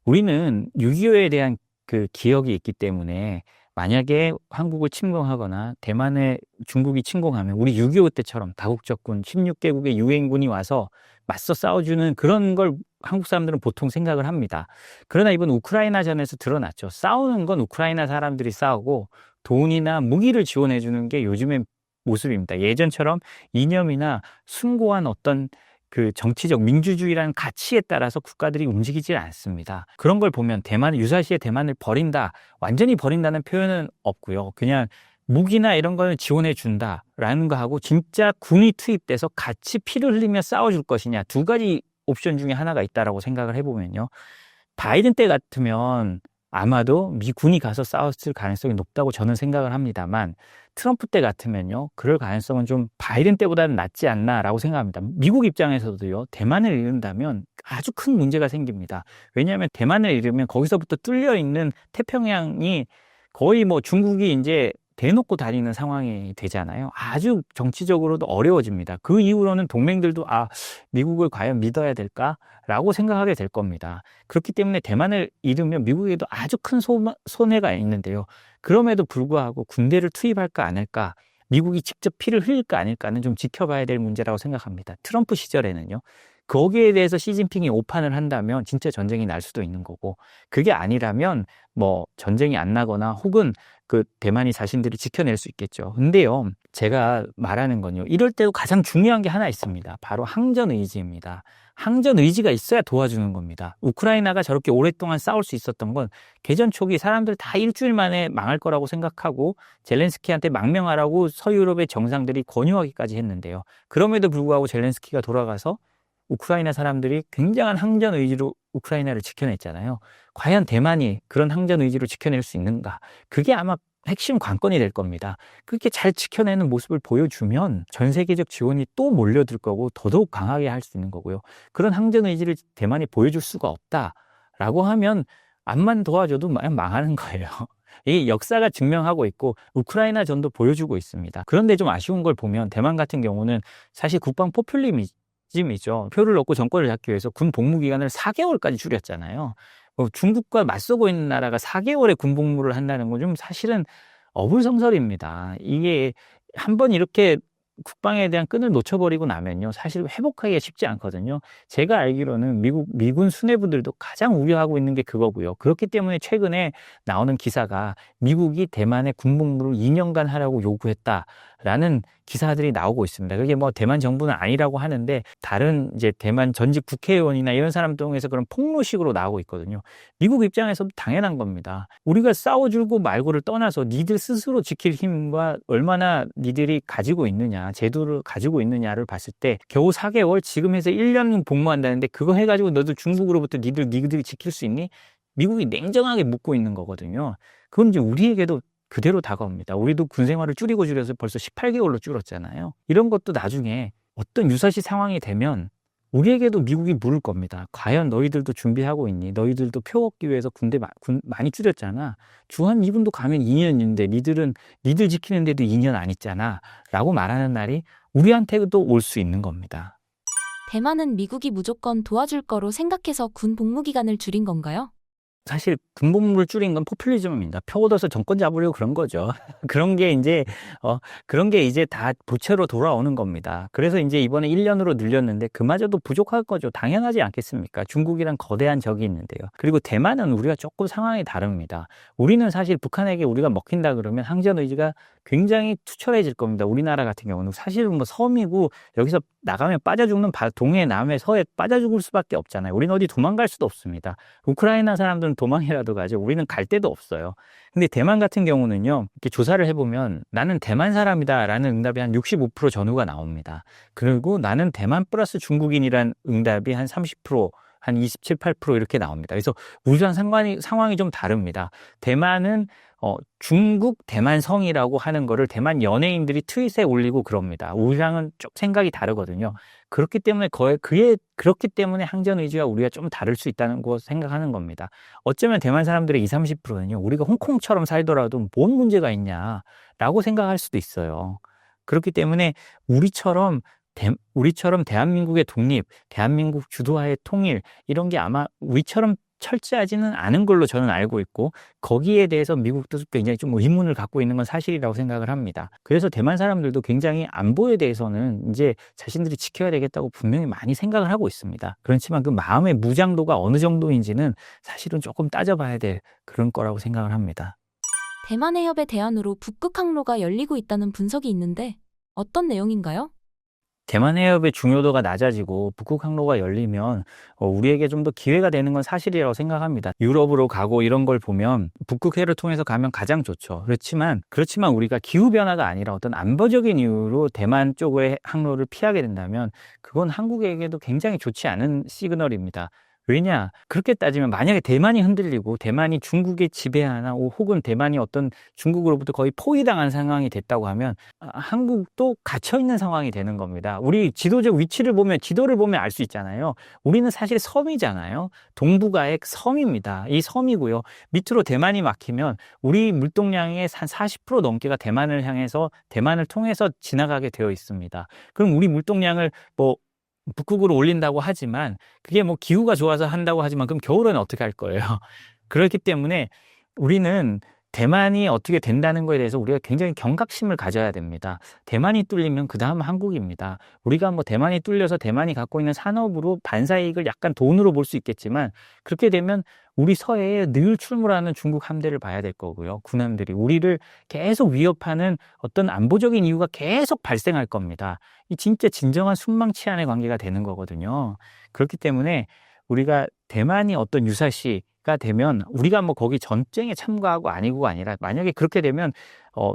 우리는 6.25에 대한 그 기억이 있기 때문에 만약에 한국을 침공하거나 대만에 중국이 침공하면 우리 6.25 때처럼 다국적군 16개국의 유엔군이 와서 맞서 싸워주는 그런 걸 한국 사람들은 보통 생각을 합니다. 그러나 이번 우크라이나전에서 드러났죠. 싸우는 건 우크라이나 사람들이 싸우고 돈이나 무기를 지원해 주는 게 요즘의 모습입니다. 예전처럼 이념이나 숭고한 어떤 그 정치적 민주주의라는 가치에 따라서 국가들이 움직이질 않습니다. 그런 걸 보면 유사시에 대만을 버린다, 완전히 버린다는 표현은 없고요. 그냥 무기나 이런 거는 지원해 준다라는 거 하고 진짜 군이 투입돼서 같이 피를 흘리며 싸워줄 것이냐, 두 가지 옵션 중에 하나가 있다라고 생각을 해보면요. 바이든 때 같으면 아마도 미군이 가서 싸웠을 가능성이 높다고 저는 생각을 합니다만 트럼프 때 같으면요. 그럴 가능성은 좀 바이든 때보다는 낮지 않나라고 생각합니다. 미국 입장에서도요. 대만을 잃는다면 아주 큰 문제가 생깁니다. 왜냐하면 대만을 잃으면 거기서부터 뚫려 있는 태평양이 거의 뭐 중국이 이제 대놓고 다니는 상황이 되잖아요. 아주 정치적으로도 어려워집니다. 그 이후로는 동맹들도 미국을 과연 믿어야 될까라고 생각하게 될 겁니다. 그렇기 때문에 대만을 잃으면 미국에도 아주 큰 손해가 있는데요. 그럼에도 불구하고 군대를 투입할까 안 할까, 미국이 직접 피를 흘릴까 아닐까는 좀 지켜봐야 될 문제라고 생각합니다. 트럼프 시절에는요. 거기에 대해서 시진핑이 오판을 한다면 진짜 전쟁이 날 수도 있는 거고, 그게 아니라면 뭐 전쟁이 안 나거나 혹은 그 대만이 자신들이 지켜낼 수 있겠죠. 근데요, 제가 말하는 건요, 이럴 때도 가장 중요한 게 하나 있습니다. 바로 항전 의지입니다. 항전 의지가 있어야 도와주는 겁니다. 우크라이나가 저렇게 오랫동안 싸울 수 있었던 건 개전 초기 사람들 다 일주일 만에 망할 거라고 생각하고 젤렌스키한테 망명하라고 서유럽의 정상들이 권유하기까지 했는데요. 그럼에도 불구하고 젤렌스키가 돌아가서 우크라이나 사람들이 굉장한 항전 의지로 우크라이나를 지켜냈잖아요. 과연 대만이 그런 항전 의지로 지켜낼 수 있는가? 그게 아마 핵심 관건이 될 겁니다. 그렇게 잘 지켜내는 모습을 보여주면 전 세계적 지원이 또 몰려들 거고 더더욱 강하게 할 수 있는 거고요. 그런 항전 의지를 대만이 보여줄 수가 없다라고 하면 암만 도와줘도 망하는 거예요. 이 역사가 증명하고 있고 우크라이나 전도 보여주고 있습니다. 그런데 좀 아쉬운 걸 보면 대만 같은 경우는 사실 국방 포퓰리즘이죠. 표를 얻고 정권을 잡기 위해서 군 복무 기간을 4개월까지 줄였잖아요. 중국과 맞서고 있는 나라가 4개월의 군 복무를 한다는 건 좀 사실은 어불성설입니다. 이게 한번 이렇게 국방에 대한 끈을 놓쳐버리고 나면요, 사실 회복하기가 쉽지 않거든요. 제가 알기로는 미군 수뇌부들도 가장 우려하고 있는 게 그거고요. 그렇기 때문에 최근에 나오는 기사가 미국이 대만의 군복무를 2년간 하라고 요구했다라는 기사들이 나오고 있습니다. 그게 뭐 대만 정부는 아니라고 하는데 다른 이제 대만 전직 국회의원이나 이런 사람 통해서 그런 폭로식으로 나오고 있거든요. 미국 입장에서도 당연한 겁니다. 우리가 싸워주고 말고를 떠나서 니들 스스로 지킬 힘과 얼마나 니들이 가지고 있느냐, 제도를 가지고 있느냐를 봤을 때 겨우 4개월, 지금 해서 1년 복무한다는데 그거 해가지고 너도 중국으로부터 니들이 지킬 수 있니? 미국이 냉정하게 묻고 있는 거거든요. 그건 이제 우리에게도 그대로 다가옵니다. 우리도 군 생활을 줄여서 벌써 18개월로 줄었잖아요. 이런 것도 나중에 어떤 유사시 상황이 되면 우리에게도 미국이 물을 겁니다. 과연 너희들도 준비하고 있니? 너희들도 표 얻기 위해서 군 많이 줄였잖아. 주한 미군도 가면 2년인데 니들 지키는데도 2년 안 있잖아. 라고 말하는 날이 우리한테도 올 수 있는 겁니다. 대만은 미국이 무조건 도와줄 거로 생각해서 군 복무 기간을 줄인 건가요? 사실 군복무를 줄인 건 포퓰리즘입니다. 표 얻어서 정권 잡으려고 그런 거죠. 그런 게 이제 다 부채로 돌아오는 겁니다. 그래서 이제 이번에 1년으로 늘렸는데 그마저도 부족할 거죠. 당연하지 않겠습니까? 중국이란 거대한 적이 있는데요. 그리고 대만은 우리가 조금 상황이 다릅니다. 우리는 사실 북한에게 우리가 먹힌다 그러면 항전 의지가 굉장히 투철해질 겁니다. 우리나라 같은 경우는 사실은 뭐 섬이고 여기서 나가면 빠져 죽는 동해, 남해, 서해 빠져 죽을 수밖에 없잖아요. 우리는 어디 도망갈 수도 없습니다. 우크라이나 사람들은 도망이라도 가죠. 우리는 갈 데도 없어요. 근데 대만 같은 경우는요, 이렇게 조사를 해보면 나는 대만 사람이다 라는 응답이 한 65% 전후가 나옵니다. 그리고 나는 대만 플러스 중국인이란 응답이 한 30%, 한 27, 8% 이렇게 나옵니다. 그래서 우리랑 상황이 좀 다릅니다. 대만은 중국 대만성이라고 하는 거를 대만 연예인들이 트윗에 올리고 그럽니다. 우리랑은 좀 생각이 다르거든요. 그렇기 때문에 그렇기 때문에 항전 의지와 우리가 좀 다를 수 있다는 거 생각하는 겁니다. 어쩌면 대만 사람들의 20, 30%는요. 우리가 홍콩처럼 살더라도 뭔 문제가 있냐라고 생각할 수도 있어요. 그렇기 때문에 우리처럼 대한민국의 독립, 대한민국 주도하의 통일 이런 게 아마 우리처럼 철저하지는 않은 걸로 저는 알고 있고 거기에 대해서 미국도 굉장히 좀 의문을 갖고 있는 건 사실이라고 생각을 합니다. 그래서 대만 사람들도 굉장히 안보에 대해서는 이제 자신들이 지켜야 되겠다고 분명히 많이 생각을 하고 있습니다. 그렇지만 그 마음의 무장도가 어느 정도인지는 사실은 조금 따져봐야 될 그런 거라고 생각을 합니다. 대만 해협의 대안으로 북극 항로가 열리고 있다는 분석이 있는데 어떤 내용인가요? 대만 해협의 중요도가 낮아지고 북극 항로가 열리면 우리에게 좀 더 기회가 되는 건 사실이라고 생각합니다. 유럽으로 가고 이런 걸 보면 북극해를 통해서 가면 가장 좋죠. 그렇지만 우리가 기후변화가 아니라 어떤 안보적인 이유로 대만 쪽의 항로를 피하게 된다면 그건 한국에게도 굉장히 좋지 않은 시그널입니다. 왜냐? 그렇게 따지면 만약에 대만이 흔들리고 대만이 중국의 지배하나 혹은 대만이 어떤 중국으로부터 거의 포위당한 상황이 됐다고 하면 한국도 갇혀있는 상황이 되는 겁니다. 우리 지도적 위치를 보면 지도를 보면 알 수 있잖아요. 우리는 사실 섬이잖아요. 동북아의 섬입니다. 이 섬이고요. 밑으로 대만이 막히면 우리 물동량의 한 40% 넘게가 대만을 향해서 대만을 통해서 지나가게 되어 있습니다. 그럼 우리 물동량을 북극으로 올린다고 하지만 그게 기후가 좋아서 한다고 하지만 그럼 겨울에는 어떻게 할 거예요? 그렇기 때문에 우리는 대만이 어떻게 된다는 거에 대해서 우리가 굉장히 경각심을 가져야 됩니다. 대만이 뚫리면 그 다음 한국입니다. 우리가 대만이 뚫려서 대만이 갖고 있는 산업으로 반사이익을 약간 돈으로 볼 수 있겠지만 그렇게 되면 우리 서해에 늘 출몰하는 중국 함대를 봐야 될 거고요. 군함들이 우리를 계속 위협하는 어떤 안보적인 이유가 계속 발생할 겁니다. 이 진짜 진정한 순망치안의 관계가 되는 거거든요. 그렇기 때문에 우리가 대만이 어떤 유사시가 되면 우리가 거기 전쟁에 참가하고 아니고가 아니라 만약에 그렇게 되면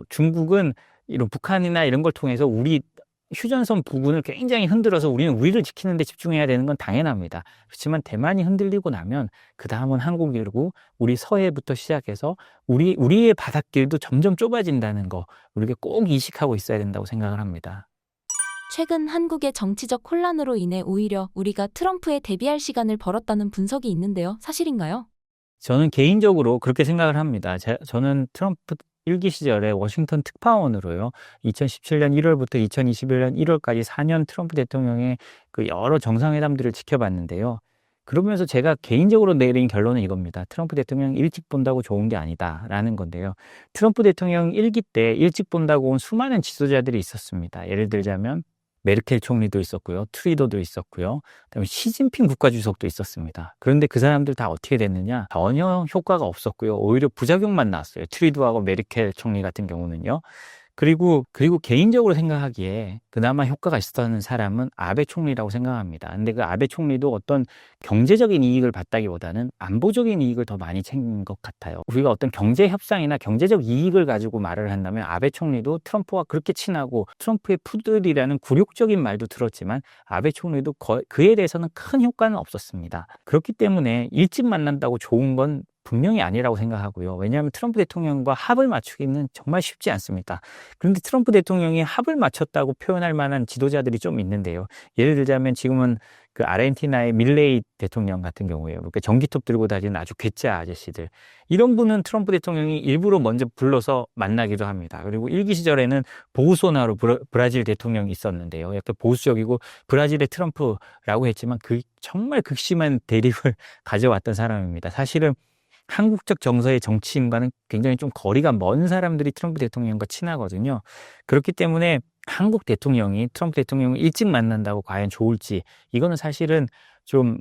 중국은 이런 북한이나 이런 걸 통해서 우리 휴전선 부근을 굉장히 흔들어서 우리는 우리를 지키는 데 집중해야 되는 건 당연합니다. 그렇지만 대만이 흔들리고 나면 그 다음은 한국이고 우리 서해부터 시작해서 우리의 바닷길도 점점 좁아진다는 거 우리가 꼭 이식하고 있어야 된다고 생각을 합니다. 최근 한국의 정치적 혼란으로 인해 오히려 우리가 트럼프에 대비할 시간을 벌었다는 분석이 있는데요. 사실인가요? 저는 개인적으로 그렇게 생각을 합니다. 저는 트럼프 1기 시절에 워싱턴 특파원으로요. 2017년 1월부터 2021년 1월까지 4년 트럼프 대통령의 그 여러 정상회담들을 지켜봤는데요. 그러면서 제가 개인적으로 내린 결론은 이겁니다. 트럼프 대통령 일찍 본다고 좋은 게 아니다라는 건데요. 트럼프 대통령 1기 때 일찍 본다고 온 수많은 지도자들이 있었습니다. 예를 들자면 메르켈 총리도 있었고요. 트리도도 있었고요. 그다음에 시진핑 국가주석도 있었습니다. 그런데 그 사람들 다 어떻게 됐느냐? 전혀 효과가 없었고요. 오히려 부작용만 나왔어요. 트리도하고 메르켈 총리 같은 경우는요. 그리고 개인적으로 생각하기에 그나마 효과가 있었다는 사람은 아베 총리라고 생각합니다. 근데 그 아베 총리도 어떤 경제적인 이익을 봤다기보다는 안보적인 이익을 더 많이 챙긴 것 같아요. 우리가 어떤 경제 협상이나 경제적 이익을 가지고 말을 한다면 아베 총리도 트럼프와 그렇게 친하고 트럼프의 푸들이라는 굴욕적인 말도 들었지만 아베 총리도 그에 대해서는 큰 효과는 없었습니다. 그렇기 때문에 일찍 만난다고 좋은 건 분명히 아니라고 생각하고요. 왜냐하면 트럼프 대통령과 합을 맞추기는 정말 쉽지 않습니다. 그런데 트럼프 대통령이 합을 맞췄다고 표현할 만한 지도자들이 좀 있는데요. 예를 들자면 지금은 그 아르헨티나의 밀레이 대통령 같은 경우에요. 그러니까 전기톱 들고 다니는 아주 괴짜 아저씨들. 이런 분은 트럼프 대통령이 일부러 먼저 불러서 만나기도 합니다. 그리고 1기 시절에는 보우소나로 브라질 대통령이 있었는데요. 약간 보수적이고 브라질의 트럼프라고 했지만 정말 극심한 대립을 가져왔던 사람입니다. 사실은 한국적 정서의 정치인과는 굉장히 좀 거리가 먼 사람들이 트럼프 대통령과 친하거든요. 그렇기 때문에 한국 대통령이 트럼프 대통령을 일찍 만난다고 과연 좋을지 이거는 사실은 좀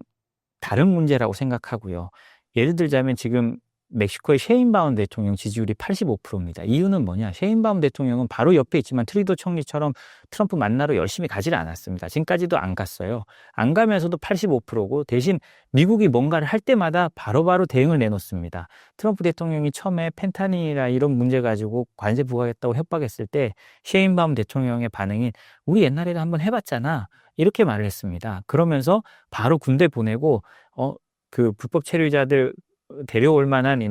다른 문제라고 생각하고요. 예를 들자면 지금 멕시코의 셰인바움 대통령 지지율이 85%입니다. 이유는 뭐냐? 셰인바움 대통령은 바로 옆에 있지만 트리도 총리처럼 트럼프 만나러 열심히 가지를 않았습니다. 지금까지도 안 갔어요. 안 가면서도 85%고 대신 미국이 뭔가를 할 때마다 바로바로 대응을 내놓습니다. 트럼프 대통령이 처음에 펜타닐이나 이런 문제 가지고 관세 부과하겠다고 협박했을 때 셰인바움 대통령의 반응이 우리 옛날에도 한번 해봤잖아. 이렇게 말을 했습니다. 그러면서 바로 군대 보내고 그 불법 체류자들 데려올 만한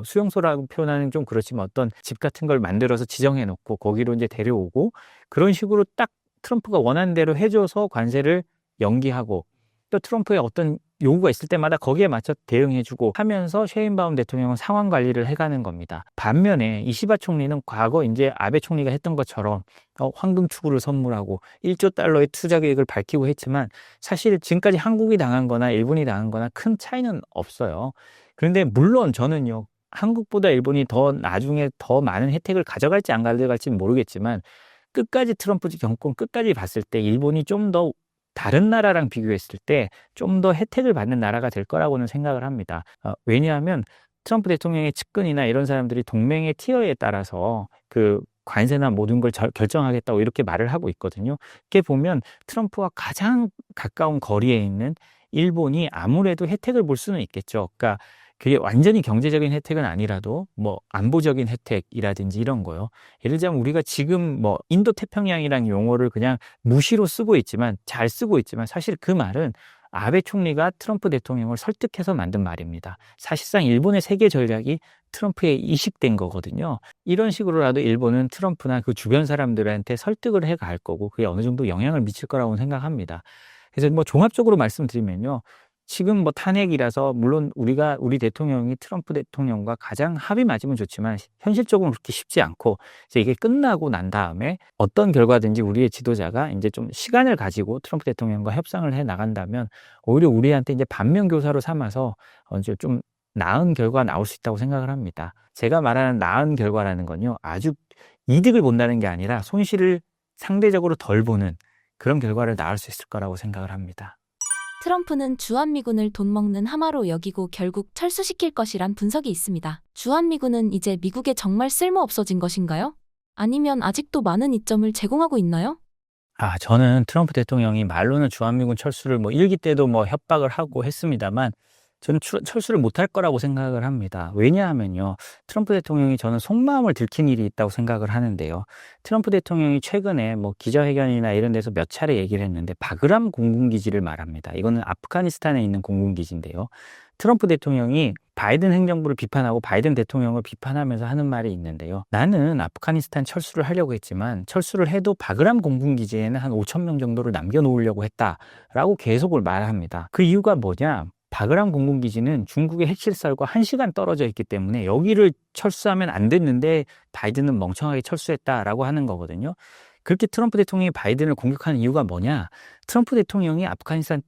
수용소라고 표현하는 좀 그렇지만 어떤 집 같은 걸 만들어서 지정해 놓고 거기로 이제 데려오고 그런 식으로 딱 트럼프가 원하는 대로 해줘서 관세를 연기하고 또 트럼프의 어떤 요구가 있을 때마다 거기에 맞춰 대응해주고 하면서 셰인바움 대통령은 상황 관리를 해가는 겁니다. 반면에 이시바 총리는 과거 이제 아베 총리가 했던 것처럼 황금 투구를 선물하고 1조 달러의 투자 계획을 밝히고 했지만 사실 지금까지 한국이 당한 거나 일본이 당한 거나 큰 차이는 없어요. 그런데 물론 저는요, 한국보다 일본이 더 나중에 더 많은 혜택을 가져갈지 안 가져갈지는 모르겠지만 끝까지 트럼프 정권 끝까지 봤을 때 일본이 좀 더 다른 나라랑 비교했을 때 좀 더 혜택을 받는 나라가 될 거라고는 생각을 합니다. 왜냐하면 트럼프 대통령의 측근이나 이런 사람들이 동맹의 티어에 따라서 그 관세나 모든 걸 결정하겠다고 이렇게 말을 하고 있거든요. 이렇게 보면 트럼프와 가장 가까운 거리에 있는 일본이 아무래도 혜택을 볼 수는 있겠죠. 그러니까 그게 완전히 경제적인 혜택은 아니라도 뭐 안보적인 혜택이라든지 이런 거요. 예를 들자면 우리가 지금 뭐 인도 태평양이라는 용어를 그냥 무시로 쓰고 있지만 잘 쓰고 있지만 사실 그 말은 아베 총리가 트럼프 대통령을 설득해서 만든 말입니다. 사실상 일본의 세계 전략이 트럼프에 이식된 거거든요. 이런 식으로라도 일본은 트럼프나 그 주변 사람들한테 설득을 해 갈 거고 그게 어느 정도 영향을 미칠 거라고 생각합니다. 그래서 뭐 종합적으로 말씀드리면요. 지금 뭐 탄핵이라서 물론 우리 대통령이 트럼프 대통령과 가장 합이 맞으면 좋지만 현실적으로 그렇게 쉽지 않고 이제 이게 끝나고 난 다음에 어떤 결과든지 우리의 지도자가 이제 좀 시간을 가지고 트럼프 대통령과 협상을 해 나간다면 오히려 우리한테 이제 반면교사로 삼아서 이제 좀 나은 결과가 나올 수 있다고 생각을 합니다. 제가 말하는 나은 결과라는 건요, 아주 이득을 본다는 게 아니라 손실을 상대적으로 덜 보는 그런 결과를 낳을 수 있을 거라고 생각을 합니다. 트럼프는 주한미군을 돈 먹는 하마로 여기고 결국 철수시킬 것이란 분석이 있습니다. 주한미군은 이제 미국에 정말 쓸모없어진 것인가요? 아니면 아직도 많은 이점을 제공하고 있나요? 저는 트럼프 대통령이 말로는 주한미군 철수를 뭐 1기 때도 뭐 협박을 하고 했습니다만 저는 철수를 못할 거라고 생각을 합니다. 왜냐하면요, 트럼프 대통령이 저는 속마음을 들킨 일이 있다고 생각을 하는데요. 트럼프 대통령이 최근에 뭐 기자회견이나 이런 데서 몇 차례 얘기를 했는데 바그람 공군기지를 말합니다. 이거는 아프가니스탄에 있는 공군기지인데요. 트럼프 대통령이 바이든 행정부를 비판하고 바이든 대통령을 비판하면서 하는 말이 있는데요. 나는 아프가니스탄 철수를 하려고 했지만 철수를 해도 바그람 공군기지에는 한 5천 명 정도를 남겨놓으려고 했다라고 계속을 말합니다. 그 이유가 뭐냐? 바그람 공군기지는 중국의 핵실설과 1시간 떨어져 있기 때문에 여기를 철수하면 안 됐는데 바이든은 멍청하게 철수했다라고 하는 거거든요. 그렇게 트럼프 대통령이 바이든을 공격하는 이유가 뭐냐? 트럼프 대통령이 아프가니스탄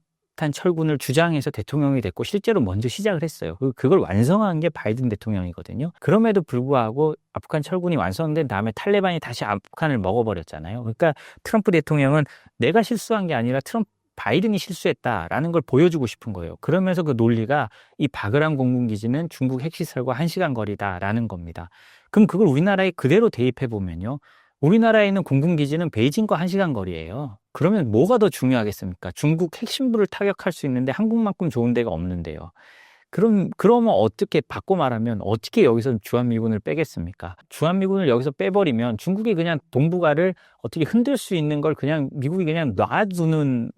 철군을 주장해서 대통령이 됐고 실제로 먼저 시작을 했어요. 그걸 완성한 게 바이든 대통령이거든요. 그럼에도 불구하고 아프간 철군이 완성된 다음에 탈레반이 다시 아프간을 먹어버렸잖아요. 그러니까 트럼프 대통령은 내가 실수한 게 아니라 바이든이 실수했다라는 걸 보여주고 싶은 거예요. 그러면서 그 논리가 이 바그람 공군기지는 중국 핵시설과 1시간 거리다라는 겁니다. 그럼 그걸 우리나라에 그대로 대입해 보면요. 우리나라에 있는 공군기지는 베이징과 1시간 거리예요. 그러면 뭐가 더 중요하겠습니까? 중국 핵심부를 타격할 수 있는데 한국만큼 좋은 데가 없는데요. 그러면 어떻게 바꿔 말하면 어떻게 여기서 주한미군을 빼겠습니까? 주한미군을 여기서 빼버리면 중국이 그냥 동북아를 어떻게 흔들 수 있는 걸 그냥 미국이 그냥 놔두는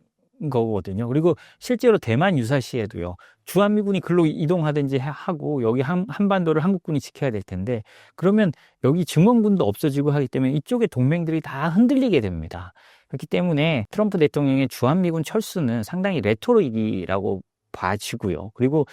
거거든요. 그리고 실제로 대만 유사시에도요. 주한미군이 글로 이동하든지 하고 여기 한반도를 한국군이 지켜야 될 텐데 그러면 여기 증원군도 없어지고 하기 때문에 이쪽의 동맹들이 다 흔들리게 됩니다. 그렇기 때문에 트럼프 대통령의 주한미군 철수는 상당히 레토릭이라고 봐지고요. 그리고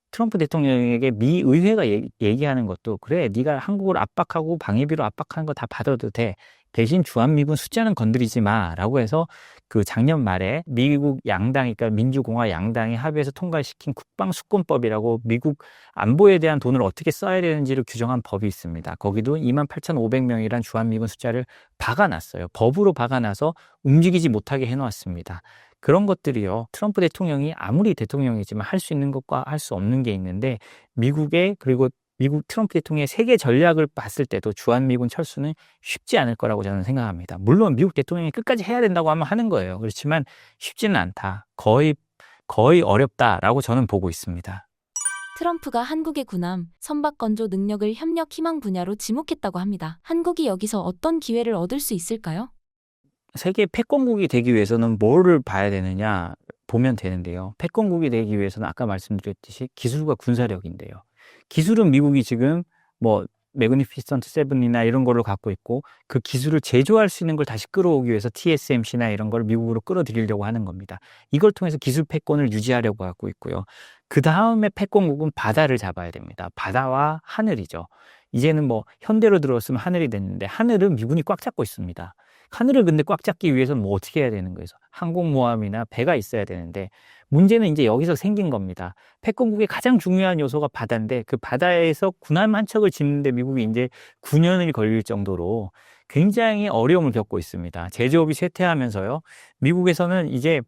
트럼프 대통령에게 미 의회가 얘기하는 것도 그래, 네가 한국을 압박하고 방위비로 압박하는 거 다 받아도 돼. 대신 주한미군 숫자는 건드리지 마라고 해서 그 작년 말에 미국 양당, 그러니까 민주공화 양당이 합의해서 통과시킨 국방수권법이라고 미국 안보에 대한 돈을 어떻게 써야 되는지를 규정한 법이 있습니다. 거기도 28,500명이란 주한미군 숫자를 박아놨어요. 법으로 박아놔서 움직이지 못하게 해놓았습니다. 그런 것들이요, 트럼프 대통령이 아무리 대통령이지만 할 수 있는 것과 할 수 없는 게 있는데 그리고 미국 트럼프 대통령의 세계 전략을 봤을 때도 주한미군 철수는 쉽지 않을 거라고 저는 생각합니다. 물론 미국 대통령이 끝까지 해야 된다고 하면 하는 거예요. 그렇지만 쉽지는 않다. 거의 어렵다라고 저는 보고 있습니다. 트럼프가 한국의 군함, 선박 건조 능력을 협력 희망 분야로 지목했다고 합니다. 한국이 여기서 어떤 기회를 얻을 수 있을까요? 세계 패권국이 되기 위해서는 뭐를 봐야 되느냐 보면 되는데요. 패권국이 되기 위해서는 아까 말씀드렸듯이 기술과 군사력인데요. 기술은 미국이 지금 뭐 매그니피선트 세븐이나 이런 거를 갖고 있고 그 기술을 제조할 수 있는 걸 다시 끌어오기 위해서 TSMC나 이런 걸 미국으로 끌어들이려고 하는 겁니다. 이걸 통해서 기술 패권을 유지하려고 하고 있고요. 그 다음에 패권국은 바다를 잡아야 됩니다. 바다와 하늘이죠. 이제는 뭐 현대로 들어왔으면 하늘이 됐는데 하늘은 미군이 꽉 잡고 있습니다. 하늘을 근데 꽉 잡기 위해서는 뭐 어떻게 해야 되는 거예요? 항공모함이나 배가 있어야 되는데 문제는 이제 여기서 생긴 겁니다. 패권국의 가장 중요한 요소가 바다인데 그 바다에서 군함 한 척을 짓는데 미국이 이제 9년이 걸릴 정도로 굉장히 어려움을 겪고 있습니다. 제조업이 쇠퇴하면서요. 미국에서는 이제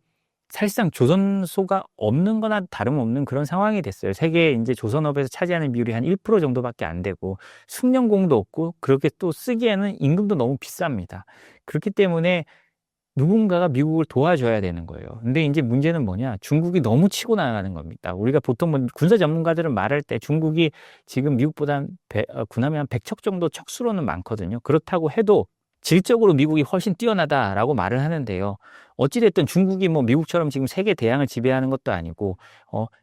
사실상 조선소가 없는 거나 다름없는 그런 상황이 됐어요. 세계 이제 조선업에서 차지하는 비율이 한 1% 정도밖에 안 되고 숙련공도 없고 그렇게 또 쓰기에는 임금도 너무 비쌉니다. 그렇기 때문에 누군가가 미국을 도와줘야 되는 거예요. 근데 이제 문제는 뭐냐? 중국이 너무 치고 나가는 겁니다. 우리가 보통 뭐 군사 전문가들은 말할 때 중국이 지금 미국보다 군함이 한 100척 정도 척수로는 많거든요. 그렇다고 해도 질적으로 미국이 훨씬 뛰어나다라고 말을 하는데요. 어찌됐든 중국이 뭐 미국처럼 지금 세계 대양을 지배하는 것도 아니고,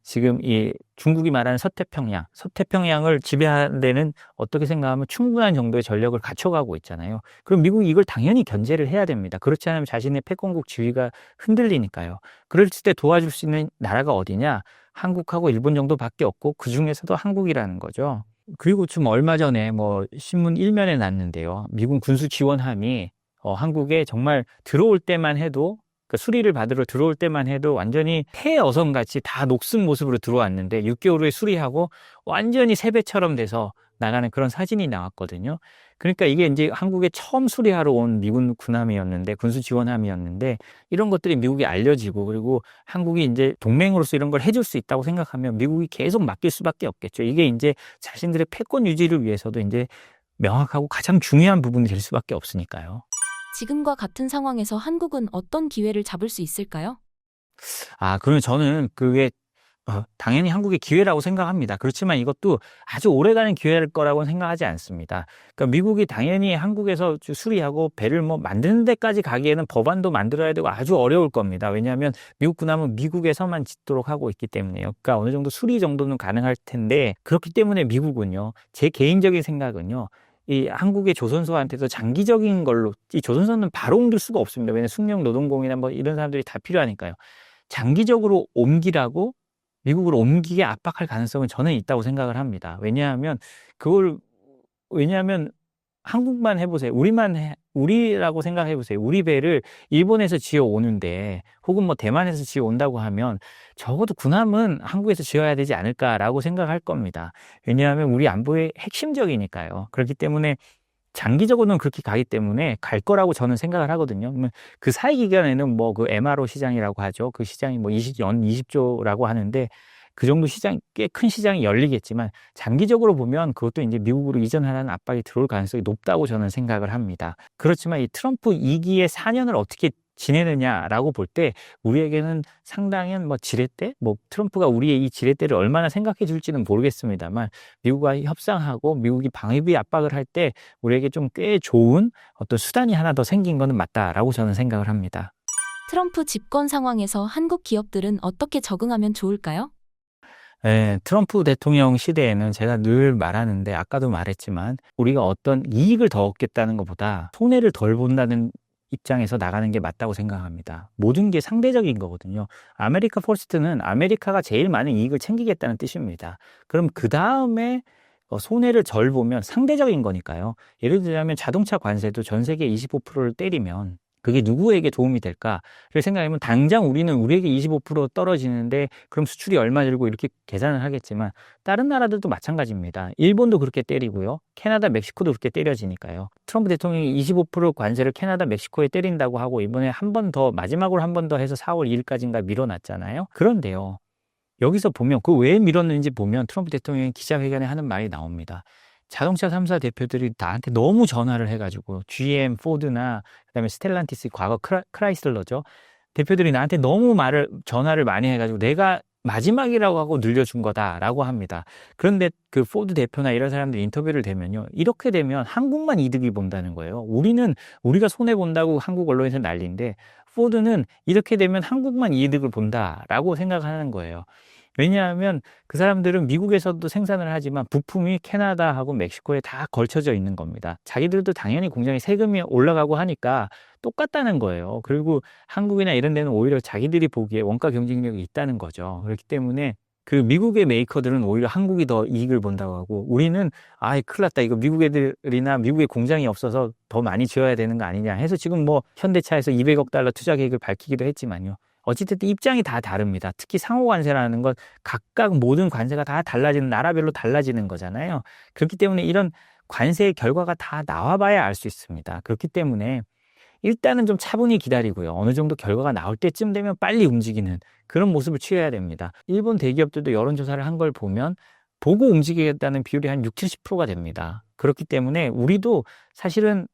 지금 이 중국이 말하는 서태평양을 지배하는 데는 어떻게 생각하면 충분한 정도의 전력을 갖춰가고 있잖아요. 그럼 미국이 이걸 당연히 견제를 해야 됩니다. 그렇지 않으면 자신의 패권국 지위가 흔들리니까요. 그럴 때 도와줄 수 있는 나라가 어디냐? 한국하고 일본 정도밖에 없고 그 중에서도 한국이라는 거죠. 그리고 좀 얼마 전에 뭐 신문 1면에 났는데요. 미군 군수 지원함이 한국에 정말 들어올 때만 해도 그 수리를 받으러 들어올 때만 해도 완전히 폐 어선같이 다 녹슨 모습으로 들어왔는데 6개월 후에 수리하고 완전히 새배처럼 돼서 나가는 그런 사진이 나왔거든요. 그러니까 이게 이제 한국에 처음 수리하러 온 미군 군함이었는데 군수 지원함이었는데 이런 것들이 미국에 알려지고 그리고 한국이 이제 동맹으로서 이런 걸 해줄 수 있다고 생각하면 미국이 계속 맡길 수밖에 없겠죠. 이게 이제 자신들의 패권 유지를 위해서도 이제 명확하고 가장 중요한 부분이 될 수밖에 없으니까요. 지금과 같은 상황에서 한국은 어떤 기회를 잡을 수 있을까요? 그러면 저는 그게 당연히 한국의 기회라고 생각합니다. 그렇지만 이것도 아주 오래가는 기회일 거라고 생각하지 않습니다. 그러니까 미국이 당연히 한국에서 수리하고 배를 뭐 만드는 데까지 가기에는 법안도 만들어야 되고 아주 어려울 겁니다. 왜냐하면 미국 군함은 미국에서만 짓도록 하고 있기 때문에요. 그러니까 어느 정도 수리 정도는 가능할 텐데 그렇기 때문에 미국은요. 제 개인적인 생각은요. 이 한국의 조선소한테도 장기적인 걸로 이 조선소는 바로 옮길 수가 없습니다. 왜냐하면 숙련 노동공이나 뭐 이런 사람들이 다 필요하니까요. 장기적으로 옮기라고 미국으로 옮기게 압박할 가능성은 저는 있다고 생각을 합니다. 왜냐하면 한국만 해보세요. 우리라고 생각해 보세요. 우리 배를 일본에서 지어 오는데 혹은 뭐 대만에서 지어 온다고 하면 적어도 군함은 한국에서 지어야 되지 않을까라고 생각할 겁니다. 왜냐하면 우리 안보의 핵심적이니까요. 그렇기 때문에 장기적으로는 그렇게 가기 때문에 갈 거라고 저는 생각을 하거든요. 그러면 그 사이 기간에는 뭐 그 MRO 시장이라고 하죠. 그 시장이 뭐 20조라고 하는데 그 정도 꽤 큰 시장이 열리겠지만 장기적으로 보면 그것도 이제 미국으로 이전하라는 압박이 들어올 가능성이 높다고 저는 생각을 합니다. 그렇지만 이 트럼프 2기의 4년을 어떻게 지내느냐라고 볼 때 우리에게는 상당히 뭐 지렛대? 뭐 트럼프가 우리의 이 지렛대를 얼마나 생각해 줄지는 모르겠습니다만 미국과 협상하고 미국이 방위비 압박을 할 때 우리에게 좀 꽤 좋은 어떤 수단이 하나 더 생긴 거는 맞다라고 저는 생각을 합니다. 트럼프 집권 상황에서 한국 기업들은 어떻게 적응하면 좋을까요? 트럼프 대통령 시대에는 제가 늘 말하는데 아까도 말했지만 우리가 어떤 이익을 더 얻겠다는 것보다 손해를 덜 본다는 입장에서 나가는 게 맞다고 생각합니다. 모든 게 상대적인 거거든요. 아메리카 퍼스트는 아메리카가 제일 많은 이익을 챙기겠다는 뜻입니다. 그럼 그 다음에 손해를 덜 보면 상대적인 거니까요. 예를 들자면 자동차 관세도 전 세계 25%를 때리면 그게 누구에게 도움이 될까를 생각하면 당장 우리에게 25% 떨어지는데 그럼 수출이 얼마 들고 이렇게 계산을 하겠지만 다른 나라들도 마찬가지입니다. 일본도 그렇게 때리고요. 캐나다, 멕시코도 그렇게 때려지니까요. 트럼프 대통령이 25% 관세를 캐나다, 멕시코에 때린다고 하고 이번에 마지막으로 한 번 더 해서 4월 2일까지인가 밀어놨잖아요. 그런데요. 여기서 보면 왜 밀었는지 보면 트럼프 대통령이 기자회견에 하는 말이 나옵니다. 자동차 3사 대표들이 나한테 너무 전화를 해가지고 GM, 포드나 그다음에 스텔란티스 과거 크라이슬러죠. 대표들이 나한테 너무 전화를 많이 해가지고 내가 마지막이라고 하고 늘려준 거다라고 합니다. 그런데 그 포드 대표나 이런 사람들 인터뷰를 대면요. 이렇게 되면 한국만 이득이 본다는 거예요. 우리가 손해본다고 한국 언론에서 난리인데 포드는 이렇게 되면 한국만 이득을 본다라고 생각하는 거예요. 왜냐하면 그 사람들은 미국에서도 생산을 하지만 부품이 캐나다하고 멕시코에 다 걸쳐져 있는 겁니다. 자기들도 당연히 공장에 세금이 올라가고 하니까 똑같다는 거예요. 그리고 한국이나 이런 데는 오히려 자기들이 보기에 원가 경쟁력이 있다는 거죠. 그렇기 때문에 그 미국의 메이커들은 오히려 한국이 더 이익을 본다고 하고, 우리는 아이 큰일 났다, 이거 미국 애들이나 미국에 공장이 없어서 더 많이 지어야 되는 거 아니냐 해서 지금 뭐 현대차에서 200억 달러 투자 계획을 밝히기도 했지만요. 어찌됐든 입장이 다 다릅니다. 특히 상호 관세라는 건 각각 모든 관세가 다 달라지는, 나라별로 달라지는 거잖아요. 그렇기 때문에 이런 관세의 결과가 다 나와봐야 알 수 있습니다. 그렇기 때문에 일단은 좀 차분히 기다리고요. 어느 정도 결과가 나올 때쯤 되면 빨리 움직이는 그런 모습을 취해야 됩니다. 일본 대기업들도 여론조사를 한 걸 보면 보고 움직이겠다는 비율이 한 6, 70%가 됩니다. 그렇기 때문에 우리도 사실은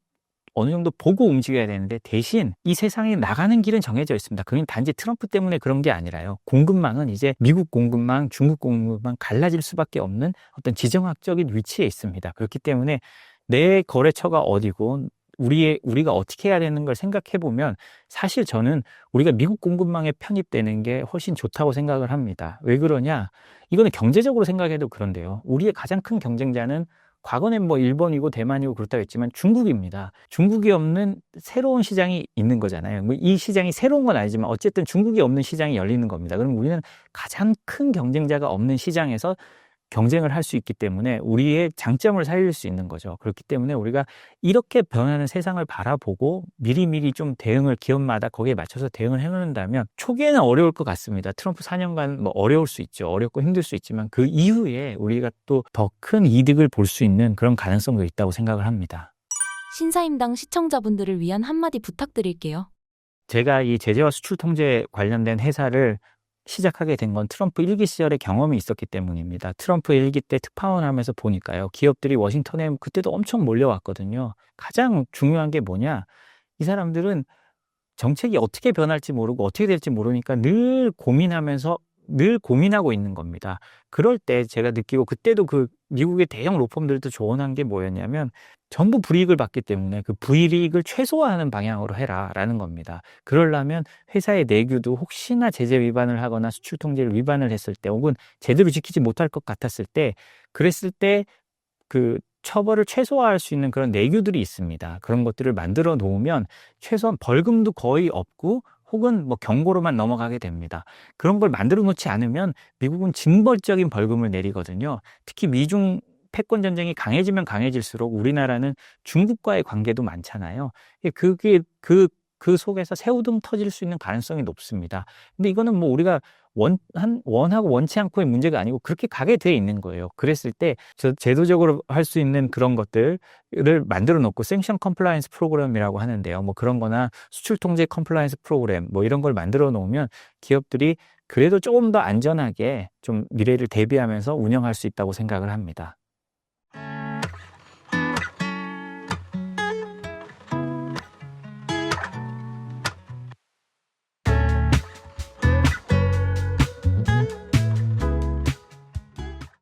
어느 정도 보고 움직여야 되는데, 대신 이 세상에 나가는 길은 정해져 있습니다. 그건 단지 트럼프 때문에 그런 게 아니라요. 공급망은 이제 미국 공급망, 중국 공급망 갈라질 수밖에 없는 어떤 지정학적인 위치에 있습니다. 그렇기 때문에 내 거래처가 어디고 우리가 어떻게 해야 되는 걸 생각해 보면, 사실 저는 우리가 미국 공급망에 편입되는 게 훨씬 좋다고 생각을 합니다. 왜 그러냐? 이거는 경제적으로 생각해도 그런데요. 우리의 가장 큰 경쟁자는 과거엔 뭐 일본이고 대만이고 그렇다고 했지만 중국입니다. 중국이 없는 새로운 시장이 있는 거잖아요. 뭐 이 시장이 새로운 건 아니지만 어쨌든 중국이 없는 시장이 열리는 겁니다. 그럼 우리는 가장 큰 경쟁자가 없는 시장에서 경쟁을 할 수 있기 때문에 우리의 장점을 살릴 수 있는 거죠. 그렇기 때문에 우리가 이렇게 변하는 세상을 바라보고 미리미리 좀 대응을, 기업마다 거기에 맞춰서 대응을 해놓는다면, 초기에는 어려울 것 같습니다. 트럼프 4년간 뭐 어려울 수 있죠. 어렵고 힘들 수 있지만 그 이후에 우리가 또 더 큰 이득을 볼 수 있는 그런 가능성도 있다고 생각을 합니다. 신사임당 시청자분들을 위한 한마디 부탁드릴게요. 제가 이 제재와 수출 통제 관련된 회사를 시작하게 된 건 트럼프 1기 시절에 경험이 있었기 때문입니다. 트럼프 1기 때 특파원 하면서 보니까요, 기업들이 워싱턴에 그때도 엄청 몰려왔거든요. 가장 중요한 게 뭐냐, 이 사람들은 정책이 어떻게 변할지 모르고 어떻게 될지 모르니까 늘 고민하고 있는 겁니다. 그럴 때 제가 느끼고, 그때도 그 미국의 대형 로펌들도 조언한 게 뭐였냐면, 전부 불이익을 받기 때문에 그 불이익을 최소화하는 방향으로 해라라는 겁니다. 그러려면 회사의 내규도 혹시나 제재 위반을 하거나 수출 통제를 위반을 했을 때, 혹은 제대로 지키지 못할 것 같았을 때, 그랬을 때 그 처벌을 최소화할 수 있는 그런 내규들이 있습니다. 그런 것들을 만들어 놓으면 최소한 벌금도 거의 없고, 혹은 뭐 경고로만 넘어가게 됩니다. 그런 걸 만들어 놓지 않으면 미국은 징벌적인 벌금을 내리거든요. 특히 미중 패권 전쟁이 강해지면 강해질수록 우리나라는 중국과의 관계도 많잖아요. 그게 그 속에서 새우등 터질 수 있는 가능성이 높습니다. 근데 이거는 뭐 우리가 원하고 원치 않고의 문제가 아니고 그렇게 가게 돼 있는 거예요. 그랬을 때 제도적으로 할 수 있는 그런 것들을 만들어 놓고, 생션 컴플라이언스 프로그램이라고 하는데요. 뭐 그런 거나 수출 통제 컴플라이언스 프로그램, 뭐 이런 걸 만들어 놓으면 기업들이 그래도 조금 더 안전하게 좀 미래를 대비하면서 운영할 수 있다고 생각을 합니다.